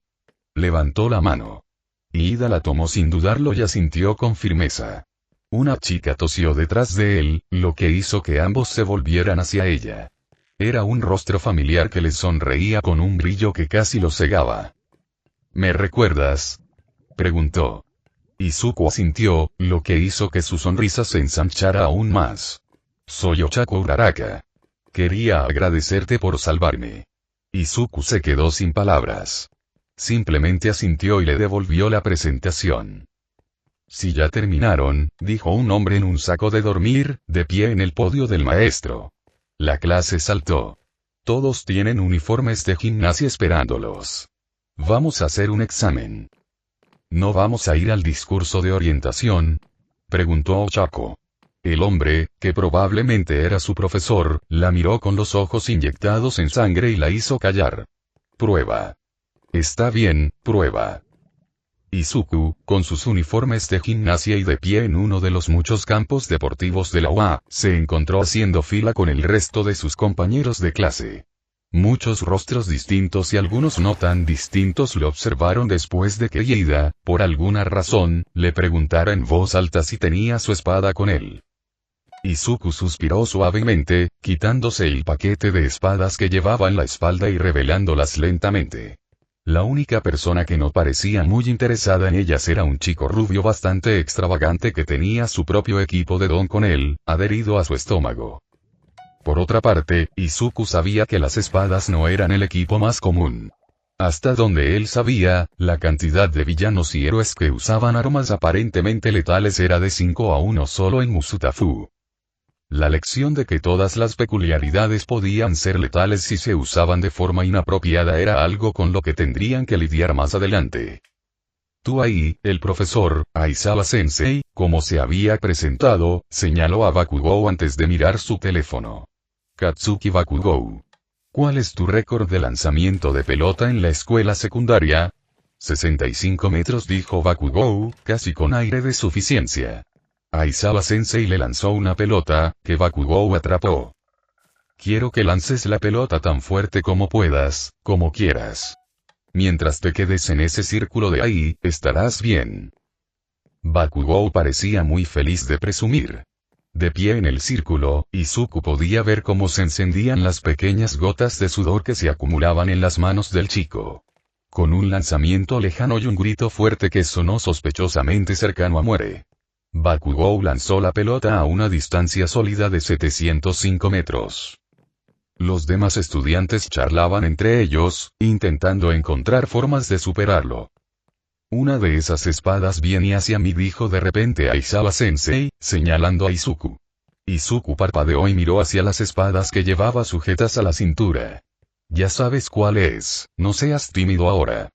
Levantó la mano. Ida la tomó sin dudarlo y asintió con firmeza. Una chica tosió detrás de él, lo que hizo que ambos se volvieran hacia ella. Era un rostro familiar que les sonreía con un brillo que casi lo cegaba. ¿Me recuerdas?, preguntó. Izuku asintió, lo que hizo que su sonrisa se ensanchara aún más. Soy Ochako Uraraka. Quería agradecerte por salvarme. Izuku se quedó sin palabras. Simplemente asintió y le devolvió la presentación. Si ya terminaron, dijo un hombre en un saco de dormir, de pie en el podio del maestro. La clase saltó. Todos tienen uniformes de gimnasia esperándolos. Vamos a hacer un examen. ¿No vamos a ir al discurso de orientación?, preguntó Ochako. El hombre, que probablemente era su profesor, la miró con los ojos inyectados en sangre y la hizo callar. Prueba. Está bien, prueba. Izuku, con sus uniformes de gimnasia y de pie en uno de los muchos campos deportivos de la UA, se encontró haciendo fila con el resto de sus compañeros de clase. Muchos rostros distintos y algunos no tan distintos lo observaron después de que Ida, por alguna razón, le preguntara en voz alta si tenía su espada con él. Izuku suspiró suavemente, quitándose el paquete de espadas que llevaba en la espalda y revelándolas lentamente. La única persona que no parecía muy interesada en ellas era un chico rubio bastante extravagante que tenía su propio equipo de don con él, adherido a su estómago. Por otra parte, Izuku sabía que las espadas no eran el equipo más común. Hasta donde él sabía, la cantidad de villanos y héroes que usaban armas aparentemente letales era de 5 a 1 solo en Musutafu. La lección de que todas las peculiaridades podían ser letales si se usaban de forma inapropiada era algo con lo que tendrían que lidiar más adelante. Tú ahí, el profesor, Aizawa Sensei, como se había presentado, señaló a Bakugou antes de mirar su teléfono. Katsuki Bakugou. ¿Cuál es tu récord de lanzamiento de pelota en la escuela secundaria? 65 metros, dijo Bakugou, casi con aire de suficiencia. Aizawa Sensei le lanzó una pelota, que Bakugou atrapó. Quiero que lances la pelota tan fuerte como puedas, como quieras. Mientras te quedes en ese círculo de ahí, estarás bien. Bakugou parecía muy feliz de presumir. De pie en el círculo, Izuku podía ver cómo se encendían las pequeñas gotas de sudor que se acumulaban en las manos del chico. Con un lanzamiento lejano y un grito fuerte que sonó sospechosamente cercano a muere. Bakugou lanzó la pelota a una distancia sólida de 705 metros. Los demás estudiantes charlaban entre ellos, intentando encontrar formas de superarlo. Una de esas espadas viene hacia mí, dijo de repente Aizawa Sensei, señalando a Izuku. Izuku parpadeó y miró hacia las espadas que llevaba sujetas a la cintura. Ya sabes cuál es, no seas tímido ahora.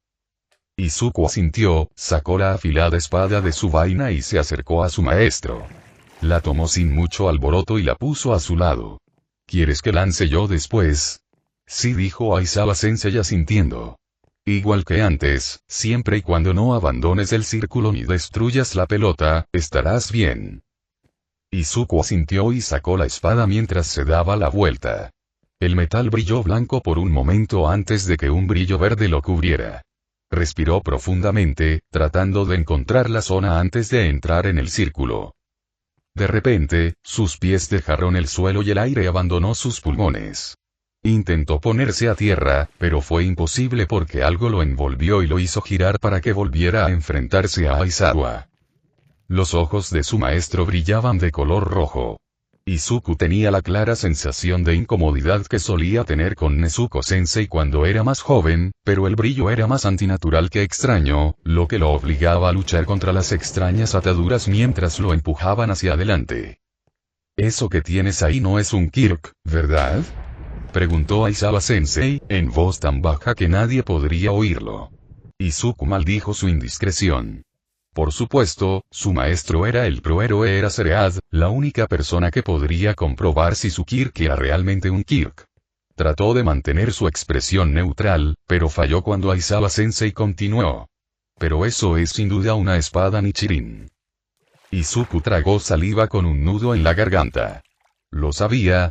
Izuku asintió, sacó la afilada espada de su vaina y se acercó a su maestro. La tomó sin mucho alboroto y la puso a su lado. ¿Quieres que lance yo después? Sí, dijo Aizawa Sensei asintiendo. Igual que antes, siempre y cuando no abandones el círculo ni destruyas la pelota, estarás bien. Izuku asintió y sacó la espada mientras se daba la vuelta. El metal brilló blanco por un momento antes de que un brillo verde lo cubriera. Respiró profundamente, tratando de encontrar la zona antes de entrar en el círculo. De repente, sus pies dejaron el suelo y el aire abandonó sus pulmones. Intentó ponerse a tierra, pero fue imposible porque algo lo envolvió y lo hizo girar para que volviera a enfrentarse a Aizawa. Los ojos de su maestro brillaban de color rojo. Izuku tenía la clara sensación de incomodidad que solía tener con Nezuko-sensei cuando era más joven, pero el brillo era más antinatural que extraño, lo que lo obligaba a luchar contra las extrañas ataduras mientras lo empujaban hacia adelante. «Eso que tienes ahí no es un Kirk, ¿verdad?», preguntó Aizawa-sensei, en voz tan baja que nadie podría oírlo. Izuku maldijo su indiscreción. Por supuesto, su maestro era el prohéroe Eraserhead, la única persona que podría comprobar si su Kirk era realmente un Kirk. Trató de mantener su expresión neutral, pero falló cuando Aizawa-sensei continuó. «Pero eso es sin duda una espada Nichirin». Izuku tragó saliva con un nudo en la garganta. ¿Lo sabía?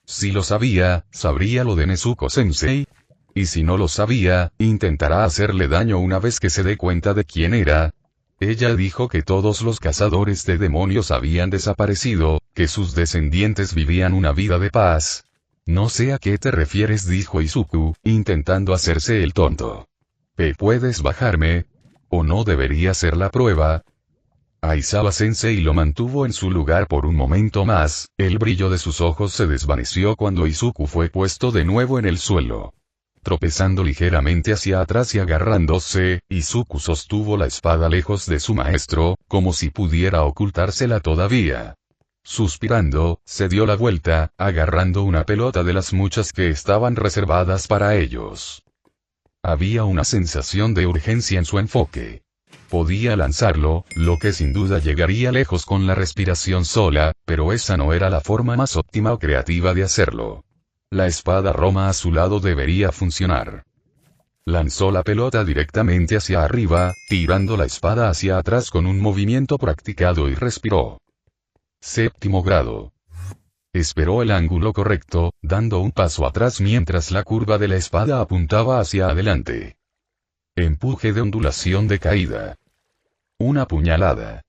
Si lo sabía, ¿sabría lo de Nezuko-sensei? Y si no lo sabía, intentará hacerle daño una vez que se dé cuenta de quién era. Ella dijo que todos los cazadores de demonios habían desaparecido, que sus descendientes vivían una vida de paz. No sé a qué te refieres, dijo Izuku, intentando hacerse el tonto. ¿Puedes bajarme? ¿O no debería ser la prueba? Aizawa-sensei lo mantuvo en su lugar por un momento más, el brillo de sus ojos se desvaneció cuando Izuku fue puesto de nuevo en el suelo. Tropezando ligeramente hacia atrás y agarrándose, Izuku sostuvo la espada lejos de su maestro, como si pudiera ocultársela todavía. Suspirando, se dio la vuelta, agarrando una pelota de las muchas que estaban reservadas para ellos. Había una sensación de urgencia en su enfoque. Podía lanzarlo, lo que sin duda llegaría lejos con la respiración sola, pero esa no era la forma más óptima o creativa de hacerlo. La espada Roma a su lado debería funcionar. Lanzó la pelota directamente hacia arriba, tirando la espada hacia atrás con un movimiento practicado y respiró. Séptimo grado. Esperó el ángulo correcto, dando un paso atrás mientras la curva de la espada apuntaba hacia adelante. Empuje de ondulación de caída. Una puñalada.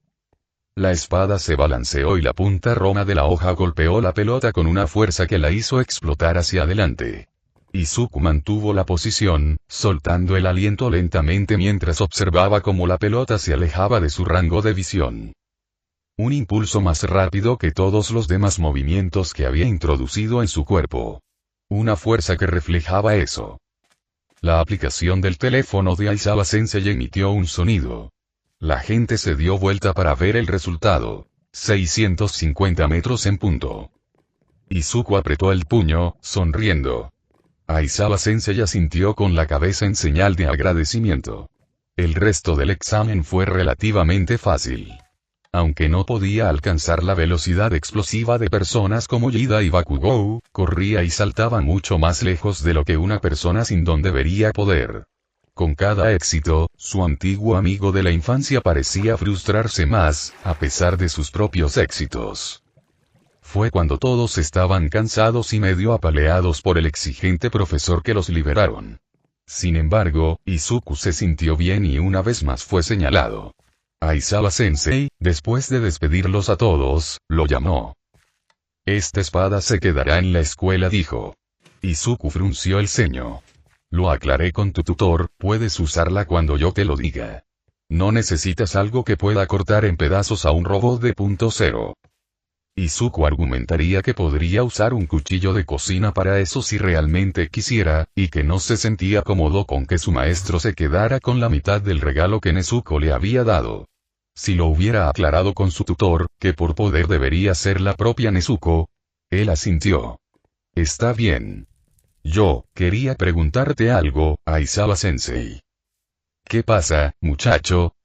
La espada se balanceó y la punta roma de la hoja golpeó la pelota con una fuerza que la hizo explotar hacia adelante. Izuku mantuvo la posición, soltando el aliento lentamente mientras observaba cómo la pelota se alejaba de su rango de visión. Un impulso más rápido que todos los demás movimientos que había introducido en su cuerpo. Una fuerza que reflejaba eso. La aplicación del teléfono de Aizawa-sensei emitió un sonido. La gente se dio vuelta para ver el resultado. 650 metros en punto. Izuku apretó el puño, sonriendo. Aizawa-sensei asintió con la cabeza en señal de agradecimiento. El resto del examen fue relativamente fácil. Aunque no podía alcanzar la velocidad explosiva de personas como Yida y Bakugou, corría y saltaba mucho más lejos de lo que una persona sin don debería poder. Con cada éxito, su antiguo amigo de la infancia parecía frustrarse más, a pesar de sus propios éxitos. Fue cuando todos estaban cansados y medio apaleados por el exigente profesor que los liberaron. Sin embargo, Izuku se sintió bien y una vez más fue señalado. Aizawa-sensei, después de despedirlos a todos, lo llamó. «Esta espada se quedará en la escuela», dijo. Izuku frunció el ceño. «Lo aclaré con tu tutor, puedes usarla cuando yo te lo diga. No necesitas algo que pueda cortar en pedazos a un robot de punto cero». Izuku argumentaría que podría usar un cuchillo de cocina para eso si realmente quisiera, y que no se sentía cómodo con que su maestro se quedara con la mitad del regalo que Nezuko le había dado. Si lo hubiera aclarado con su tutor, que por poder debería ser la propia Nezuko, él asintió. «Está bien. Yo quería preguntarte algo, Aizawa-sensei». «¿Qué pasa, muchacho?»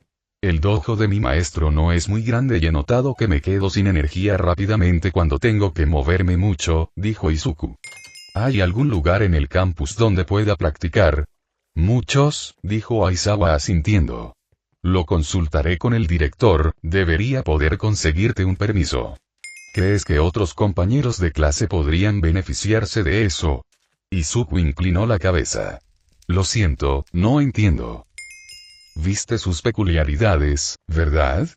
«El dojo de mi maestro no es muy grande y he notado que me quedo sin energía rápidamente cuando tengo que moverme mucho», dijo Izuku. «¿Hay algún lugar en el campus donde pueda practicar?» «Muchos», dijo Aizawa asintiendo. «Lo consultaré con el director, debería poder conseguirte un permiso». ¿Crees que otros compañeros de clase podrían beneficiarse de eso? Izuku inclinó la cabeza. Lo siento, no entiendo. Viste sus peculiaridades, ¿verdad?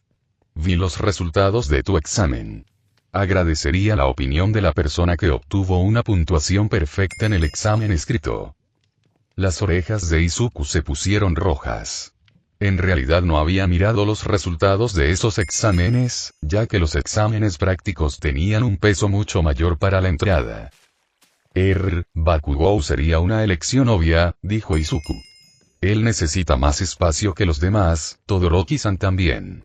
Vi los resultados de tu examen. Agradecería la opinión de la persona que obtuvo una puntuación perfecta en el examen escrito. Las orejas de Izuku se pusieron rojas. En realidad no había mirado los resultados de esos exámenes, ya que los exámenes prácticos tenían un peso mucho mayor para la entrada. Bakugou sería una elección obvia, dijo Izuku. Él necesita más espacio que los demás, Todoroki-san también.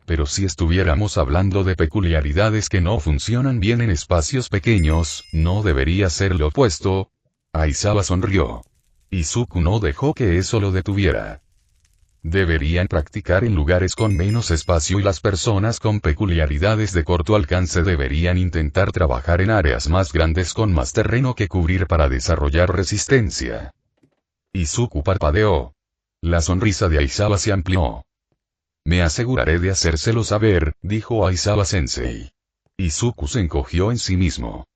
Pero si estuviéramos hablando de peculiaridades que no funcionan bien en espacios pequeños, ¿no debería ser lo opuesto? Aizawa sonrió. Izuku no dejó que eso lo detuviera. Deberían practicar en lugares con menos espacio y las personas con peculiaridades de corto alcance deberían intentar trabajar en áreas más grandes con más terreno que cubrir para desarrollar resistencia. Izuku parpadeó. La sonrisa de Aizawa se amplió. Me aseguraré de hacérselo saber, dijo Aizawa-sensei. Izuku se encogió en sí mismo.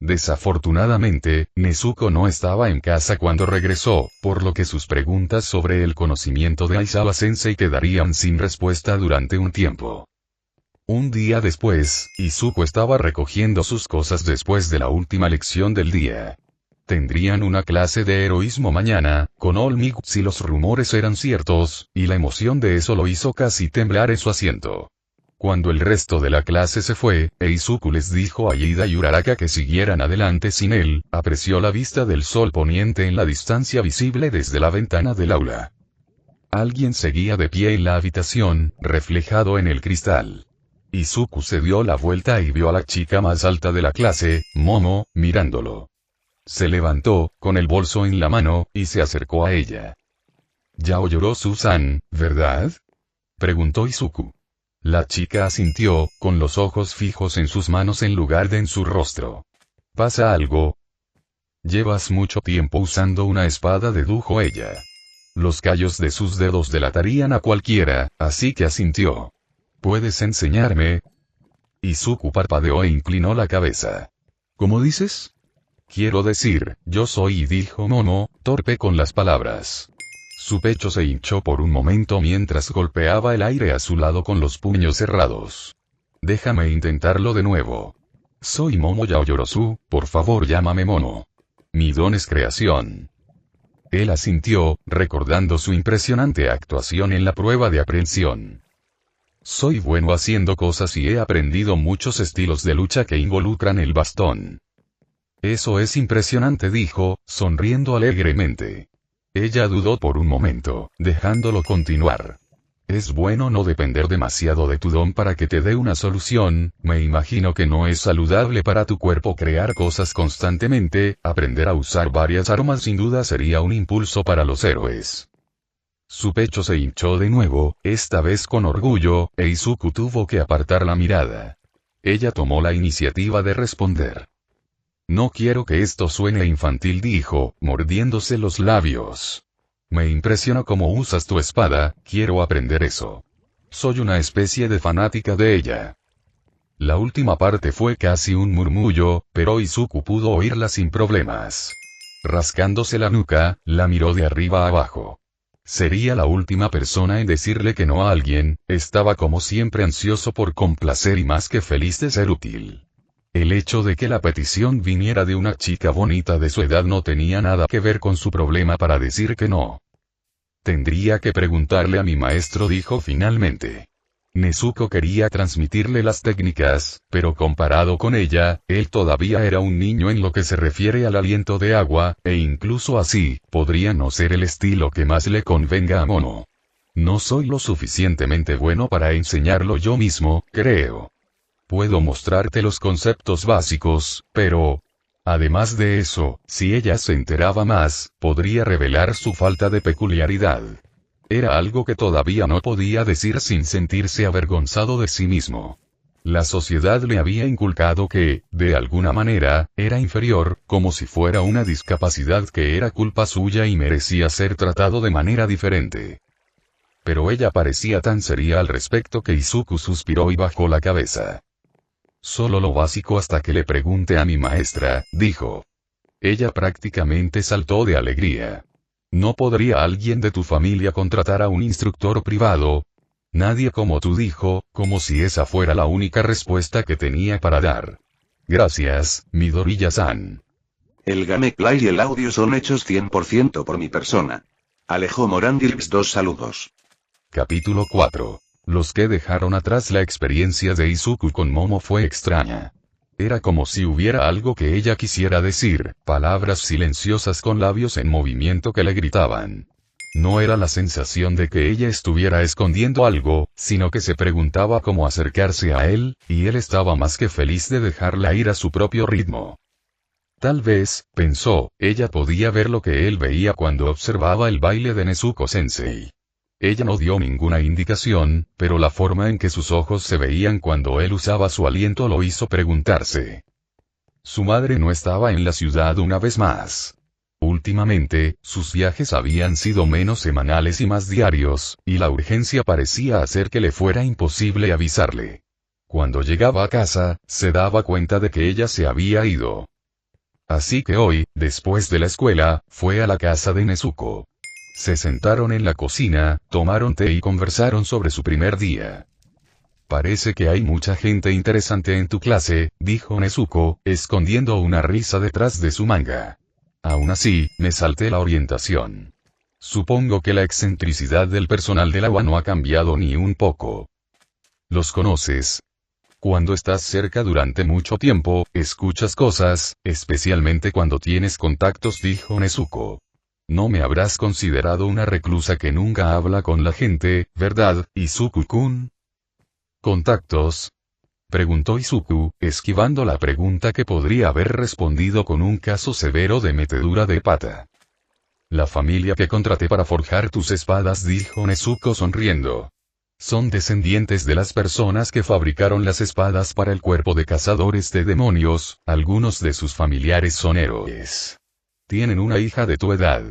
Desafortunadamente, Nezuko no estaba en casa cuando regresó, por lo que sus preguntas sobre el conocimiento de Aizawa-sensei quedarían sin respuesta durante un tiempo. Un día después, Izuku estaba recogiendo sus cosas después de la última lección del día. Tendrían una clase de heroísmo mañana, con Olmigu si los rumores eran ciertos, y la emoción de eso lo hizo casi temblar en su asiento. Cuando el resto de la clase se fue, Izuku les dijo a Iida y Uraraka que siguieran adelante sin él, apreció la vista del sol poniente en la distancia visible desde la ventana del aula. Alguien seguía de pie en la habitación, reflejado en el cristal. Izuku se dio la vuelta y vio a la chica más alta de la clase, Momo, mirándolo. Se levantó, con el bolso en la mano, y se acercó a ella. «Ya lloró Susan, ¿verdad?», preguntó Izuku. La chica asintió, con los ojos fijos en sus manos en lugar de en su rostro. ¿Pasa algo? Llevas mucho tiempo usando una espada, dedujo ella. Los callos de sus dedos delatarían a cualquiera, así que asintió. ¿Puedes enseñarme? Izuku parpadeó e inclinó la cabeza. ¿Cómo dices? Quiero decir, yo soy, dijo Momo, torpe con las palabras. Su pecho se hinchó por un momento mientras golpeaba el aire a su lado con los puños cerrados. Déjame intentarlo de nuevo. Soy Momo Yaoyorozu, por favor llámame Momo. Mi don es creación. Él asintió, recordando su impresionante actuación en la prueba de aprehensión. Soy bueno haciendo cosas y he aprendido muchos estilos de lucha que involucran el bastón. Eso es impresionante, dijo, sonriendo alegremente. Ella dudó por un momento, dejándolo continuar. Es bueno no depender demasiado de tu don para que te dé una solución, me imagino que no es saludable para tu cuerpo crear cosas constantemente, aprender a usar varias armas sin duda sería un impulso para los héroes. Su pecho se hinchó de nuevo, esta vez con orgullo, e Izuku tuvo que apartar la mirada. Ella tomó la iniciativa de responder. No quiero que esto suene infantil, dijo, mordiéndose los labios. Me impresiona cómo usas tu espada, quiero aprender eso. Soy una especie de fanática de ella. La última parte fue casi un murmullo, pero Izuku pudo oírla sin problemas. Rascándose la nuca, la miró de arriba a abajo. Sería la última persona en decirle que no a alguien, estaba como siempre ansioso por complacer y más que feliz de ser útil. El hecho de que la petición viniera de una chica bonita de su edad no tenía nada que ver con su problema para decir que no. Tendría que preguntarle a mi maestro, dijo finalmente. Nezuko quería transmitirle las técnicas, pero comparado con ella, él todavía era un niño en lo que se refiere al aliento de agua, e incluso así, podría no ser el estilo que más le convenga a Momo. No soy lo suficientemente bueno para enseñarlo yo mismo, creo. Puedo mostrarte los conceptos básicos, pero... Además de eso, si ella se enteraba más, podría revelar su falta de peculiaridad. Era algo que todavía no podía decir sin sentirse avergonzado de sí mismo. La sociedad le había inculcado que, de alguna manera, era inferior, como si fuera una discapacidad que era culpa suya y merecía ser tratado de manera diferente. Pero ella parecía tan seria al respecto que Izuku suspiró y bajó la cabeza. Solo lo básico hasta que le pregunte a mi maestra, dijo. Ella prácticamente saltó de alegría. ¿No podría alguien de tu familia contratar a un instructor privado? Nadie como tú, dijo, como si esa fuera la única respuesta que tenía para dar. Gracias, Midoriya-san. El gameplay y el audio son hechos 100% por mi persona. Alejo Morandilx, 2 saludos. Capítulo 4. Los que dejaron atrás. La experiencia de Izuku con Momo fue extraña. Era como si hubiera algo que ella quisiera decir, palabras silenciosas con labios en movimiento que le gritaban. No era la sensación de que ella estuviera escondiendo algo, sino que se preguntaba cómo acercarse a él, y él estaba más que feliz de dejarla ir a su propio ritmo. Tal vez, pensó, ella podía ver lo que él veía cuando observaba el baile de Nezuko-sensei. Ella no dio ninguna indicación, pero la forma en que sus ojos se veían cuando él usaba su aliento lo hizo preguntarse. Su madre no estaba en la ciudad una vez más. Últimamente, sus viajes habían sido menos semanales y más diarios, y la urgencia parecía hacer que le fuera imposible avisarle. Cuando llegaba a casa, se daba cuenta de que ella se había ido. Así que hoy, después de la escuela, fue a la casa de Nezuko. Se sentaron en la cocina, tomaron té y conversaron sobre su primer día. Parece que hay mucha gente interesante en tu clase, dijo Nezuko, escondiendo una risa detrás de su manga. Aún así, me salté la orientación. Supongo que la excentricidad del personal del agua no ha cambiado ni un poco. ¿Los conoces? Cuando estás cerca durante mucho tiempo, escuchas cosas, especialmente cuando tienes contactos, dijo Nezuko. No me habrás considerado una reclusa que nunca habla con la gente, ¿verdad, Izuku-kun? ¿Contactos? Preguntó Izuku, esquivando la pregunta que podría haber respondido con un caso severo de metedura de pata. La familia que contraté para forjar tus espadas, dijo Nezuko sonriendo. Son descendientes de las personas que fabricaron las espadas para el cuerpo de cazadores de demonios, algunos de sus familiares son héroes. Tienen una hija de tu edad.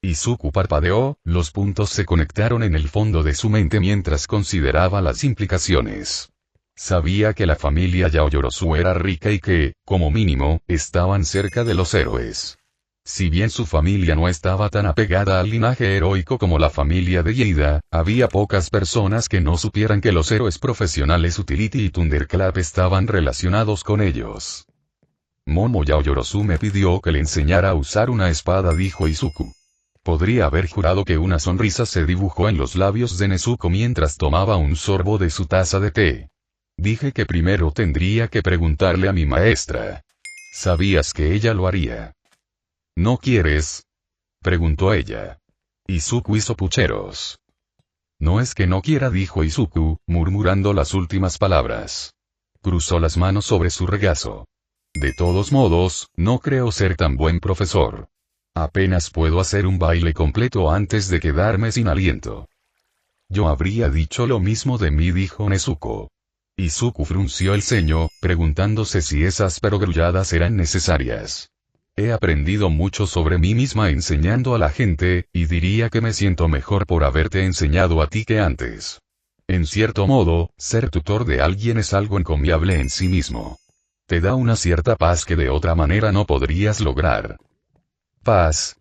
Izuku parpadeó, los puntos se conectaron en el fondo de su mente mientras consideraba las implicaciones. Sabía que la familia Yaoyorozu era rica y que, como mínimo, estaban cerca de los héroes. Si bien su familia no estaba tan apegada al linaje heroico como la familia de Yeida, había pocas personas que no supieran que los héroes profesionales Utility y Thunderclap estaban relacionados con ellos. Momo Yaoyorozu me pidió que le enseñara a usar una espada, dijo Izuku. Podría haber jurado que una sonrisa se dibujó en los labios de Nezuko mientras tomaba un sorbo de su taza de té. Dije que primero tendría que preguntarle a mi maestra. ¿Sabías que ella lo haría? ¿No quieres? Preguntó ella. Izuku hizo pucheros. No es que no quiera, dijo Izuku, murmurando las últimas palabras. Cruzó las manos sobre su regazo. De todos modos, no creo ser tan buen profesor. Apenas puedo hacer un baile completo antes de quedarme sin aliento. Yo habría dicho lo mismo de mí, dijo Nezuko. Izuku frunció el ceño, preguntándose si esas perogrulladas eran necesarias. He aprendido mucho sobre mí misma enseñando a la gente, y diría que me siento mejor por haberte enseñado a ti que antes. En cierto modo, ser tutor de alguien es algo encomiable en sí mismo. Te da una cierta paz que de otra manera no podrías lograr. ¿Paz?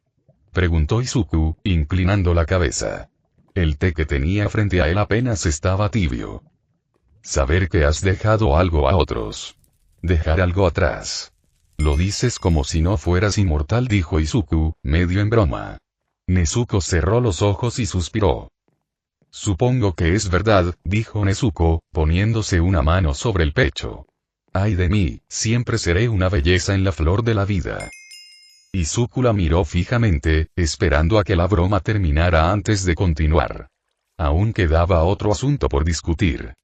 Preguntó Izuku, inclinando la cabeza. El té que tenía frente a él apenas estaba tibio. Saber que has dejado algo a otros. Dejar algo atrás. Lo dices como si no fueras inmortal, dijo Izuku, medio en broma. Nezuko cerró los ojos y suspiró. Supongo que es verdad, dijo Nezuko, poniéndose una mano sobre el pecho. Ay de mí, siempre seré una belleza en la flor de la vida. Izuku la miró fijamente, esperando a que la broma terminara antes de continuar. Aún quedaba otro asunto por discutir.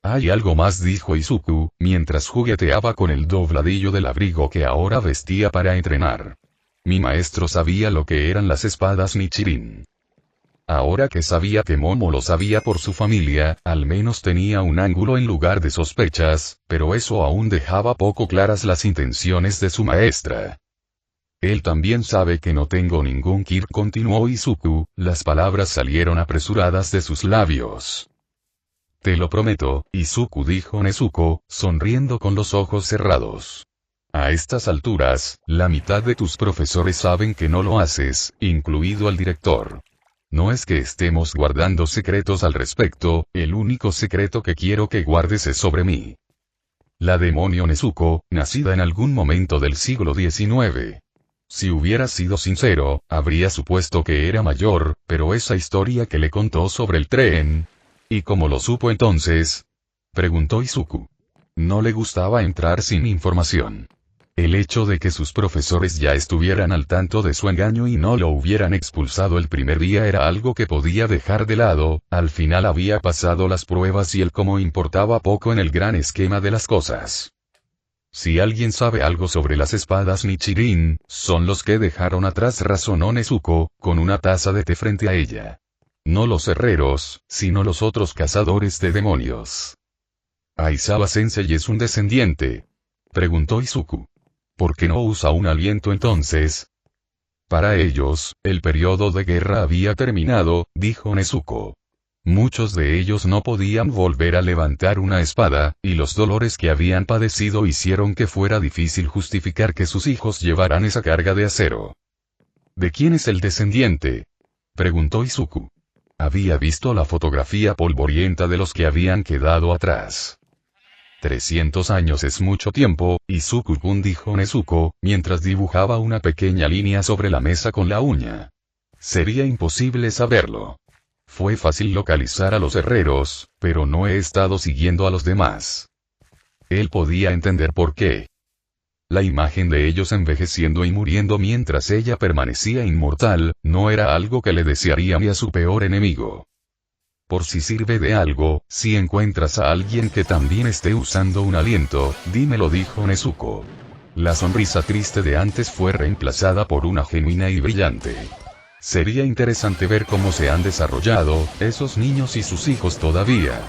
Hay algo más, dijo Izuku, mientras jugueteaba con el dobladillo del abrigo que ahora vestía para entrenar. Mi maestro sabía lo que eran las espadas Nichirin. Ahora que sabía que Momo lo sabía por su familia, al menos tenía un ángulo en lugar de sospechas, pero eso aún dejaba poco claras las intenciones de su maestra. Él también sabe que no tengo ningún Kirk, continuó Izuku, las palabras salieron apresuradas de sus labios. Te lo prometo, Izuku, dijo Nezuko, sonriendo con los ojos cerrados. A estas alturas, la mitad de tus profesores saben que no lo haces, incluido el director. No es que estemos guardando secretos al respecto, el único secreto que quiero que guardes es sobre mí. La demonio Nezuko, nacida en algún momento del siglo XIX. Si hubiera sido sincero, habría supuesto que era mayor, pero esa historia que le contó sobre el tren... ¿Y cómo lo supo entonces? Preguntó Izuku. No le gustaba entrar sin información. El hecho de que sus profesores ya estuvieran al tanto de su engaño y no lo hubieran expulsado el primer día era algo que podía dejar de lado, al final había pasado las pruebas y el cómo importaba poco en el gran esquema de las cosas. Si alguien sabe algo sobre las espadas Nichirin, son los que dejaron atrás, razonó Nezuko, con una taza de té frente a ella. No los herreros, sino los otros cazadores de demonios. ¿Aizawa Sensei es un descendiente? Preguntó Izuku. ¿Por qué no usa un aliento entonces? Para ellos, el periodo de guerra había terminado, dijo Nezuko. Muchos de ellos no podían volver a levantar una espada, y los dolores que habían padecido hicieron que fuera difícil justificar que sus hijos llevaran esa carga de acero. ¿De quién es el descendiente? Preguntó Izuku. Había visto la fotografía polvorienta de los que habían quedado atrás. 300 años es mucho tiempo, Izuku-kun, dijo Nezuko, mientras dibujaba una pequeña línea sobre la mesa con la uña. Sería imposible saberlo. Fue fácil localizar a los herreros, pero no he estado siguiendo a los demás. Él podía entender por qué. La imagen de ellos envejeciendo y muriendo mientras ella permanecía inmortal, no era algo que le desearía ni a su peor enemigo. Por si sirve de algo, si encuentras a alguien que también esté usando un aliento, dímelo, dijo Nezuko. La sonrisa triste de antes fue reemplazada por una genuina y brillante. Sería interesante ver cómo se han desarrollado, esos niños y sus hijos todavía.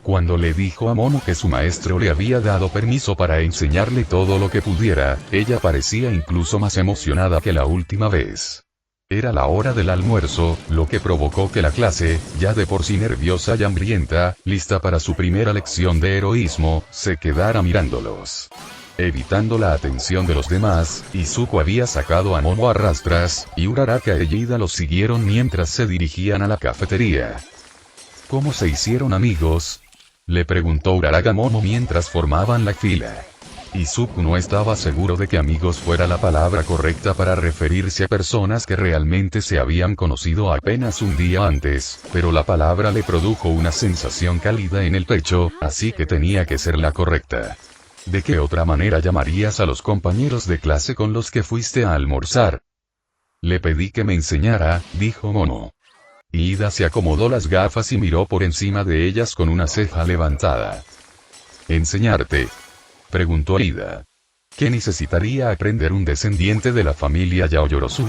Cuando le dijo a Momo que su maestro le había dado permiso para enseñarle todo lo que pudiera, ella parecía incluso más emocionada que la última vez. Era la hora del almuerzo, lo que provocó que la clase, ya de por sí nerviosa y hambrienta, lista para su primera lección de heroísmo, se quedara mirándolos. Evitando la atención de los demás, Izuku había sacado a Momo a rastras, y Uraraka y Ida los siguieron mientras se dirigían a la cafetería. ¿Cómo se hicieron amigos? Le preguntó Uraraka a Momo mientras formaban la fila. Izuku no estaba seguro de que amigos fuera la palabra correcta para referirse a personas que realmente se habían conocido apenas un día antes, pero la palabra le produjo una sensación cálida en el pecho, así que tenía que ser la correcta. ¿De qué otra manera llamarías a los compañeros de clase con los que fuiste a almorzar? Le pedí que me enseñara, dijo Momo. Ida se acomodó las gafas y miró por encima de ellas con una ceja levantada. ¿Enseñarte? Preguntó Ida. ¿Qué necesitaría aprender un descendiente de la familia Yaoyorozu?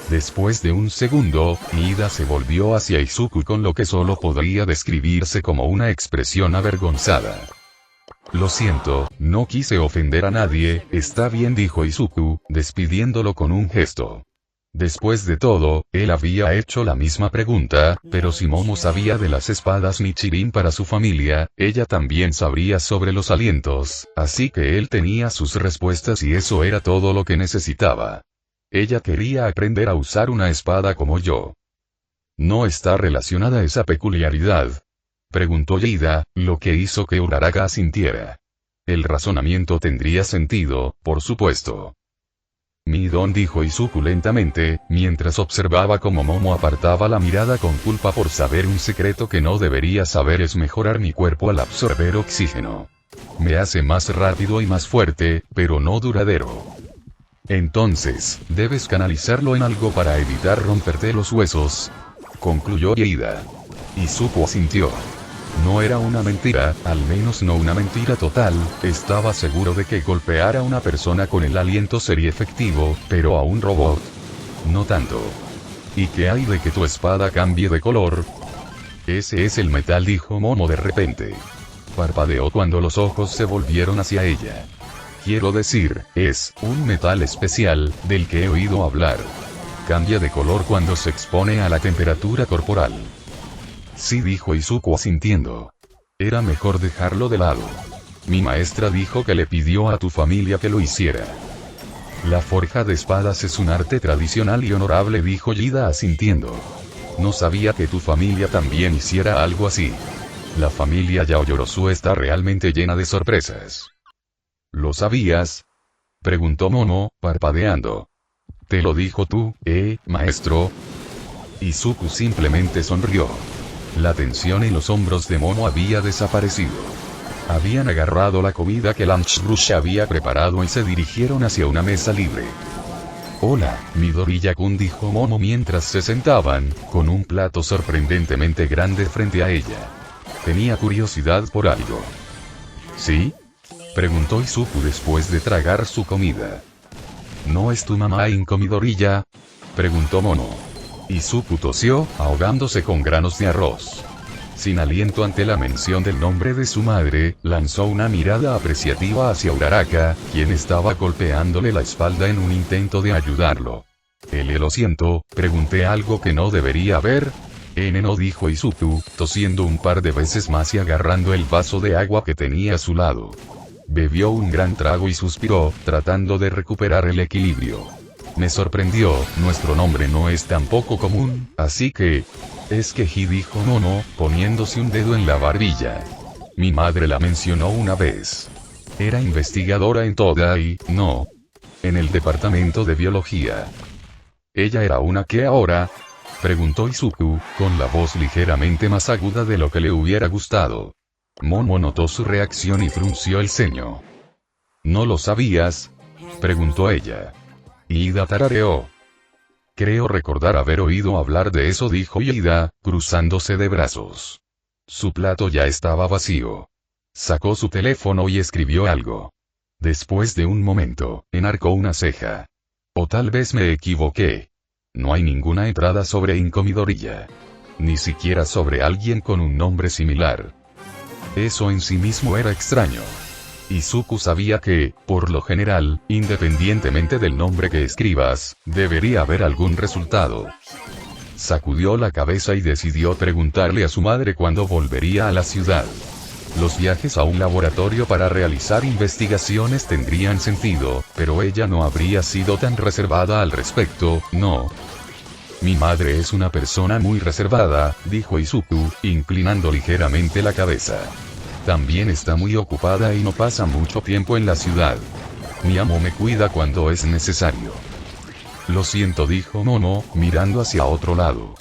Después de un segundo, Ida se volvió hacia Izuku con lo que solo podría describirse como una expresión avergonzada. Lo siento, no quise ofender a nadie, está bien, dijo Izuku, despidiéndolo con un gesto. Después de todo, él había hecho la misma pregunta, pero si Momo sabía de las espadas Nichirin para su familia, ella también sabría sobre los alientos, así que él tenía sus respuestas y eso era todo lo que necesitaba. Ella quería aprender a usar una espada como yo. ¿No está relacionada esa peculiaridad? Preguntó Ida, lo que hizo que Uraraka asintiera. El razonamiento tendría sentido, por supuesto. Mi don, dijo Izuku lentamente, mientras observaba cómo Momo apartaba la mirada con culpa por saber un secreto que no debería saber, es mejorar mi cuerpo al absorber oxígeno. Me hace más rápido y más fuerte, pero no duradero. Entonces, debes canalizarlo en algo para evitar romperte los huesos, concluyó Ida. Izuku asintió. No era una mentira, al menos no una mentira total, estaba seguro de que golpear a una persona con el aliento sería efectivo, pero a un robot, no tanto. ¿Y qué hay de que tu espada cambie de color? Ese es el metal, dijo Momo de repente. Parpadeó cuando los ojos se volvieron hacia ella. Quiero decir, es un metal especial, del que he oído hablar. Cambia de color cuando se expone a la temperatura corporal. Sí, dijo Izuku asintiendo. Era mejor dejarlo de lado. Mi maestra dijo que le pidió a tu familia que lo hiciera. La forja de espadas es un arte tradicional y honorable, dijo Yida asintiendo. No sabía que tu familia también hiciera algo así. La familia Yaoyorozu está realmente llena de sorpresas. ¿Lo sabías? Preguntó Momo, parpadeando. ¿Te lo dijo tú, maestro? Izuku simplemente sonrió. La tensión en los hombros de Momo había desaparecido. Habían agarrado la comida que Lunch Rush había preparado y se dirigieron hacia una mesa libre. Hola, Midoriya-kun, dijo Momo mientras se sentaban, con un plato sorprendentemente grande frente a ella. Tenía curiosidad por algo. ¿Sí? Preguntó Izuku después de tragar su comida. ¿No es tu mamá Inko Midoriya? Preguntó Momo. Izuku tosió, ahogándose con granos de arroz. Sin aliento ante la mención del nombre de su madre, lanzó una mirada apreciativa hacia Uraraka, quien estaba golpeándole la espalda en un intento de ayudarlo. Lo siento, pregunté algo que no debería haber. No, dijo Izuku, tosiendo un par de veces más y agarrando el vaso de agua que tenía a su lado. Bebió un gran trago y suspiró, tratando de recuperar el equilibrio. Me sorprendió, nuestro nombre no es tan poco común, así que... Es que dijo Momo, poniéndose un dedo en la barbilla. Mi madre la mencionó una vez. Era investigadora en Todai, ¿no? En el departamento de biología. ¿Ella era una qué ahora? Preguntó Izuku, con la voz ligeramente más aguda de lo que le hubiera gustado. Momo notó su reacción y frunció el ceño. ¿No lo sabías? Preguntó ella. Ida tarareó. Creo recordar haber oído hablar de eso, dijo Ida, cruzándose de brazos. Su plato ya estaba vacío. Sacó su teléfono y escribió algo. Después de un momento, enarcó una ceja. O tal vez me equivoqué. No hay ninguna entrada sobre Inko Midoriya. Ni siquiera sobre alguien con un nombre similar. Eso en sí mismo era extraño. Izuku sabía que, por lo general, independientemente del nombre que escribas, debería haber algún resultado. Sacudió la cabeza y decidió preguntarle a su madre cuándo volvería a la ciudad. Los viajes a un laboratorio para realizar investigaciones tendrían sentido, pero ella no habría sido tan reservada al respecto, ¿no? Mi madre es una persona muy reservada, dijo Izuku, inclinando ligeramente la cabeza. También está muy ocupada y no pasa mucho tiempo en la ciudad. Mi amo me cuida cuando es necesario. Lo siento, dijo Momo, mirando hacia otro lado.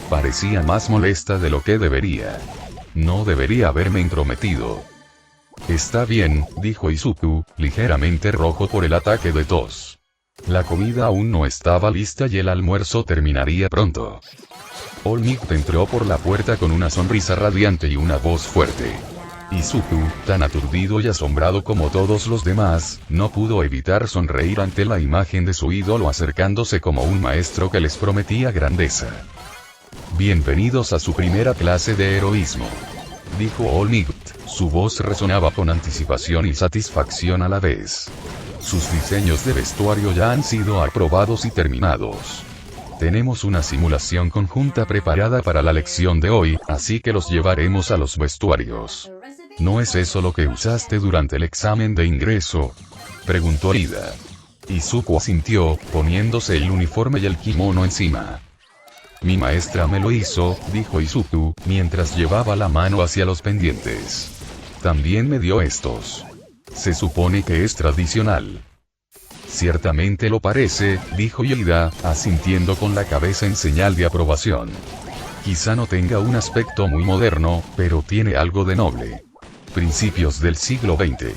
Parecía más molesta de lo que debería. No debería haberme entrometido. Está bien, dijo Izuku, ligeramente rojo por el ataque de tos. La comida aún no estaba lista y el almuerzo terminaría pronto. All Might entró por la puerta con una sonrisa radiante y una voz fuerte. Izuku, tan aturdido y asombrado como todos los demás, no pudo evitar sonreír ante la imagen de su ídolo acercándose como un maestro que les prometía grandeza. Bienvenidos a su primera clase de heroísmo, dijo All Might. Su voz resonaba con anticipación y satisfacción a la vez. Sus diseños de vestuario ya han sido aprobados y terminados. Tenemos una simulación conjunta preparada para la lección de hoy, así que los llevaremos a los vestuarios. ¿No es eso lo que usaste durante el examen de ingreso?, preguntó Ida. Izuku asintió, poniéndose el uniforme y el kimono encima. Mi maestra me lo hizo, dijo Izuku, mientras llevaba la mano hacia los pendientes. También me dio estos. Se supone que es tradicional. Ciertamente lo parece, dijo Ida, asintiendo con la cabeza en señal de aprobación. Quizá no tenga un aspecto muy moderno, pero tiene algo de noble. Principios del siglo XX.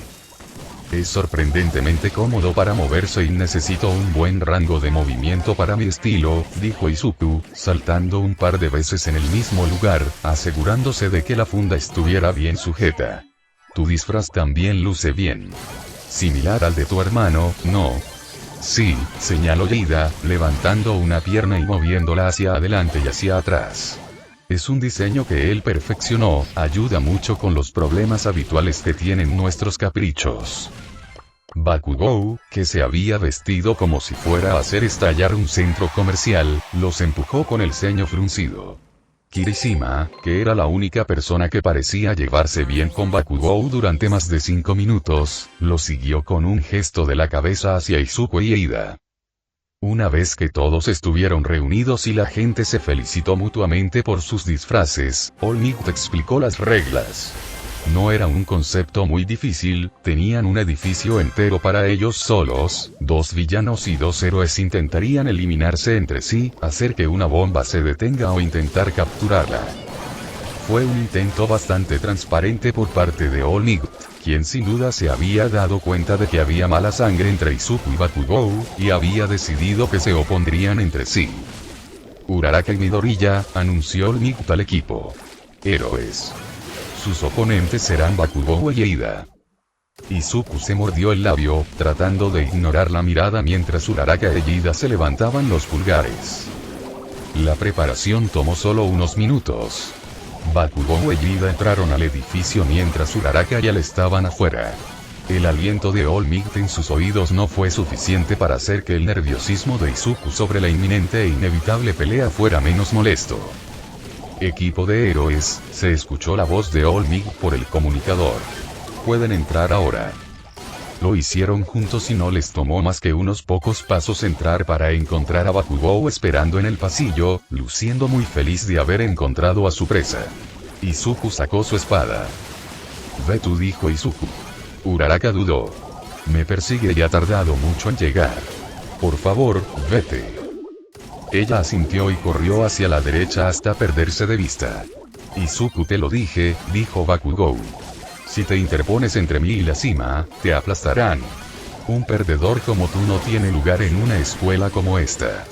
Es sorprendentemente cómodo para moverse y necesito un buen rango de movimiento para mi estilo, dijo Izuku, saltando un par de veces en el mismo lugar, asegurándose de que la funda estuviera bien sujeta. Tu disfraz también luce bien. Similar al de tu hermano, ¿no? Sí, señaló Ida, levantando una pierna y moviéndola hacia adelante y hacia atrás. Es un diseño que él perfeccionó, ayuda mucho con los problemas habituales que tienen nuestros caprichos. Bakugou, que se había vestido como si fuera a hacer estallar un centro comercial, los empujó con el ceño fruncido. Kirishima, que era la única persona que parecía llevarse bien con Bakugou durante más de 5 minutos, lo siguió con un gesto de la cabeza hacia Izuku y Eida. Una vez que todos estuvieron reunidos y la gente se felicitó mutuamente por sus disfraces, All Might explicó las reglas. No era un concepto muy difícil, tenían un edificio entero para ellos solos, 2 villanos y 2 héroes intentarían eliminarse entre sí, hacer que una bomba se detenga o intentar capturarla. Fue un intento bastante transparente por parte de All Might, quien sin duda se había dado cuenta de que había mala sangre entre Izuku y Bakugou, y había decidido que se opondrían entre sí. Uraraka y Midoriya, anunció All Might al equipo. Héroes. Sus oponentes serán Bakugou y Eida. Izuku se mordió el labio, tratando de ignorar la mirada mientras Uraraka y Eida se levantaban los pulgares. La preparación tomó solo unos minutos. Bakugou y Eida entraron al edificio mientras Uraraka y él estaban afuera. El aliento de All Might en sus oídos no fue suficiente para hacer que el nerviosismo de Izuku sobre la inminente e inevitable pelea fuera menos molesto. Equipo de héroes, se escuchó la voz de All Might por el comunicador. Pueden entrar ahora. Lo hicieron juntos y no les tomó más que unos pocos pasos entrar para encontrar a Bakugou esperando en el pasillo, luciendo muy feliz de haber encontrado a su presa. Izuku sacó su espada. Ve tú, dijo Izuku. Uraraka dudó. Me persigue y ha tardado mucho en llegar. Por favor, vete. Ella asintió y corrió hacia la derecha hasta perderse de vista. Izuku, te lo dije, dijo Bakugou. Si te interpones entre mí y la cima, te aplastarán. Un perdedor como tú no tiene lugar en una escuela como esta.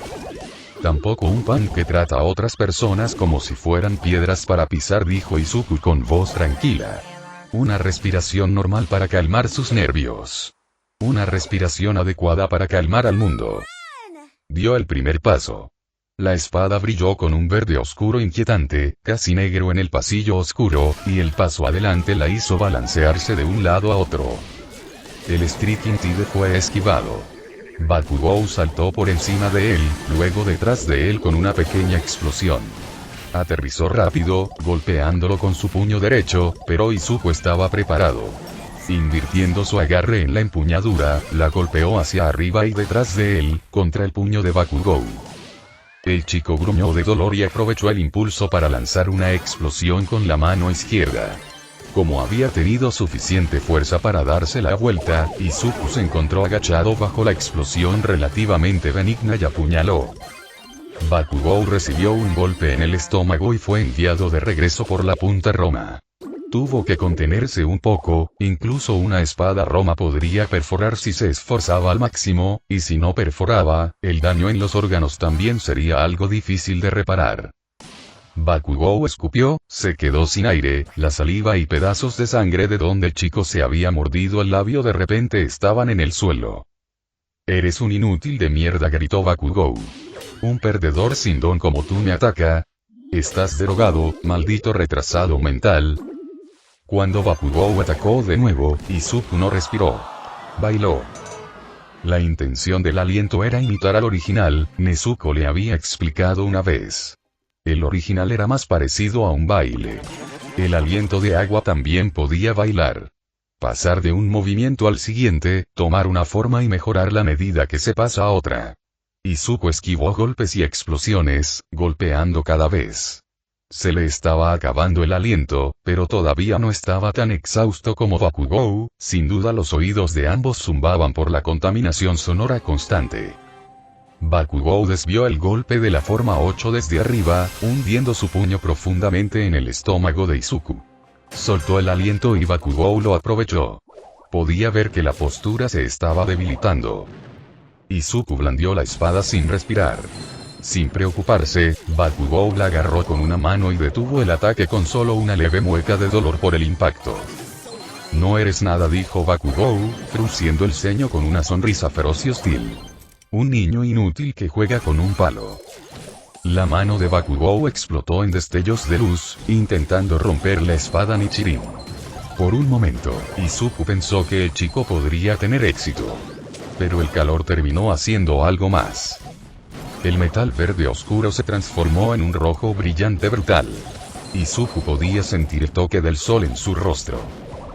Tampoco un pan que trata a otras personas como si fueran piedras para pisar, dijo Izuku con voz tranquila. Una respiración normal para calmar sus nervios. Una respiración adecuada para calmar al mundo. Dio el primer paso. La espada brilló con un verde oscuro inquietante, casi negro en el pasillo oscuro, y el paso adelante la hizo balancearse de un lado a otro. El Striking Tide fue esquivado. Bakugou saltó por encima de él, luego detrás de él con una pequeña explosión. Aterrizó rápido, golpeándolo con su puño derecho, pero Izuku estaba preparado. Invirtiendo su agarre en la empuñadura, la golpeó hacia arriba y detrás de él, contra el puño de Bakugou. El chico gruñó de dolor y aprovechó el impulso para lanzar una explosión con la mano izquierda. Como había tenido suficiente fuerza para darse la vuelta, Izuku se encontró agachado bajo la explosión relativamente benigna y apuñaló. Bakugou recibió un golpe en el estómago y fue enviado de regreso por la punta Roma. Tuvo que contenerse un poco, incluso una espada Roma podría perforar si se esforzaba al máximo, y si no perforaba, el daño en los órganos también sería algo difícil de reparar. Bakugou escupió, se quedó sin aire, la saliva y pedazos de sangre de donde el chico se había mordido el labio de repente estaban en el suelo. Eres un inútil de mierda, gritó Bakugou. Un perdedor sin don como tú me ataca. Estás drogado, maldito retrasado mental. Cuando Bakugou atacó de nuevo, Izuku no respiró. Bailó. La intención del aliento era imitar al original, Nezuko le había explicado una vez. El original era más parecido a un baile. El aliento de agua también podía bailar. Pasar de un movimiento al siguiente, tomar una forma y mejorar la medida que se pasa a otra. Izuku esquivó golpes y explosiones, golpeando cada vez. Se le estaba acabando el aliento, pero todavía no estaba tan exhausto como Bakugou, sin duda los oídos de ambos zumbaban por la contaminación sonora constante. Bakugou desvió el golpe de la forma 8 desde arriba, hundiendo su puño profundamente en el estómago de Izuku. Soltó el aliento y Bakugou lo aprovechó. Podía ver que la postura se estaba debilitando. Izuku blandió la espada sin respirar. Sin preocuparse, Bakugou la agarró con una mano y detuvo el ataque con solo una leve mueca de dolor por el impacto. No eres nada, dijo Bakugou, frunciendo el ceño con una sonrisa feroz y hostil. Un niño inútil que juega con un palo. La mano de Bakugou explotó en destellos de luz, intentando romper la espada Nichirin. Por un momento, Izuku pensó que el chico podría tener éxito. Pero el calor terminó haciendo algo más. El metal verde oscuro se transformó en un rojo brillante brutal. Izuku podía sentir el toque del sol en su rostro.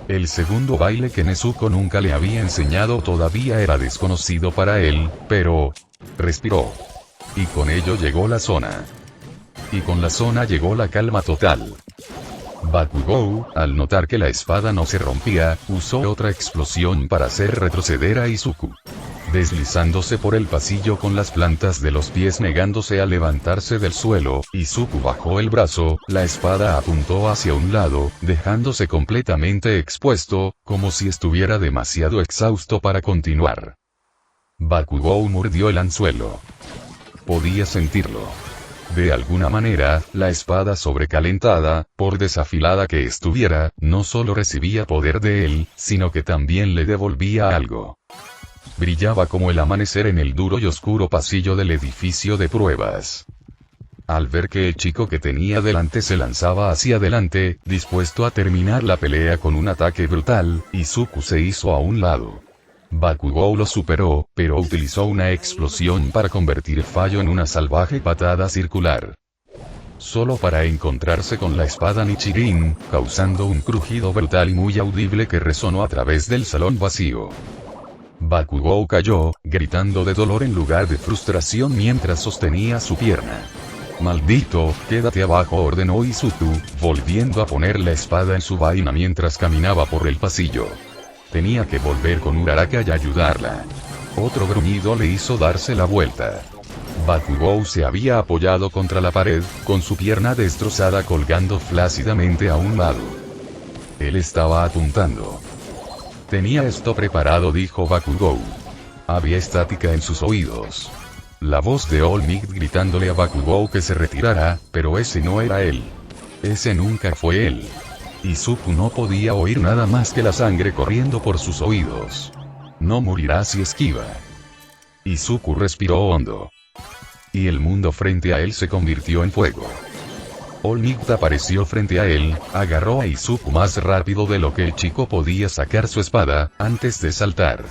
El segundo baile que Nezuko nunca le había enseñado todavía era desconocido para él, pero... respiró. Y con ello llegó la zona. Y con la zona llegó la calma total. Bakugou, al notar que la espada no se rompía, usó otra explosión para hacer retroceder a Izuku. Deslizándose por el pasillo con las plantas de los pies negándose a levantarse del suelo, Izuku bajó el brazo, la espada apuntó hacia un lado, dejándose completamente expuesto, como si estuviera demasiado exhausto para continuar. Bakugou mordió el anzuelo. Podía sentirlo. De alguna manera, la espada sobrecalentada, por desafilada que estuviera, no solo recibía poder de él, sino que también le devolvía algo. Brillaba como el amanecer en el duro y oscuro pasillo del edificio de pruebas. Al ver que el chico que tenía delante se lanzaba hacia adelante, dispuesto a terminar la pelea con un ataque brutal, Izuku se hizo a un lado. Bakugou lo superó, pero utilizó una explosión para convertir el fallo en una salvaje patada circular. Solo para encontrarse con la espada Nichirin, causando un crujido brutal y muy audible que resonó a través del salón vacío. Bakugou cayó, gritando de dolor en lugar de frustración mientras sostenía su pierna. «Maldito, quédate abajo», ordenó Izuku, volviendo a poner la espada en su vaina mientras caminaba por el pasillo. Tenía que volver con Uraraka y ayudarla. Otro gruñido le hizo darse la vuelta. Bakugou se había apoyado contra la pared, con su pierna destrozada colgando flácidamente a un lado. Él estaba apuntando. «Tenía esto preparado», dijo Bakugou. Había estática en sus oídos. La voz de All Might gritándole a Bakugou que se retirara, pero ese no era él. Ese nunca fue él. Izuku no podía oír nada más que la sangre corriendo por sus oídos. No morirá si esquiva. Izuku respiró hondo. Y el mundo frente a él se convirtió en fuego. All Might apareció frente a él, agarró a Izuku más rápido de lo que el chico podía sacar su espada, antes de saltar.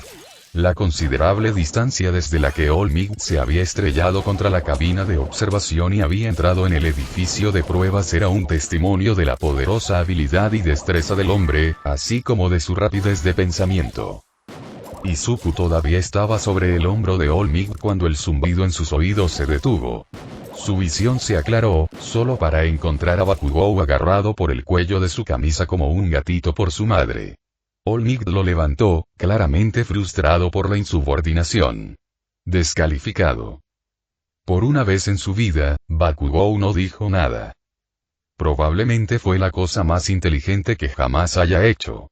La considerable distancia desde la que All Might se había estrellado contra la cabina de observación y había entrado en el edificio de pruebas era un testimonio de la poderosa habilidad y destreza del hombre, así como de su rapidez de pensamiento. Izuku todavía estaba sobre el hombro de All Might cuando el zumbido en sus oídos se detuvo. Su visión se aclaró, solo para encontrar a Bakugou agarrado por el cuello de su camisa como un gatito por su madre. All Might lo levantó, claramente frustrado por la insubordinación. Descalificado. Por una vez en su vida, Bakugou no dijo nada. Probablemente fue la cosa más inteligente que jamás haya hecho.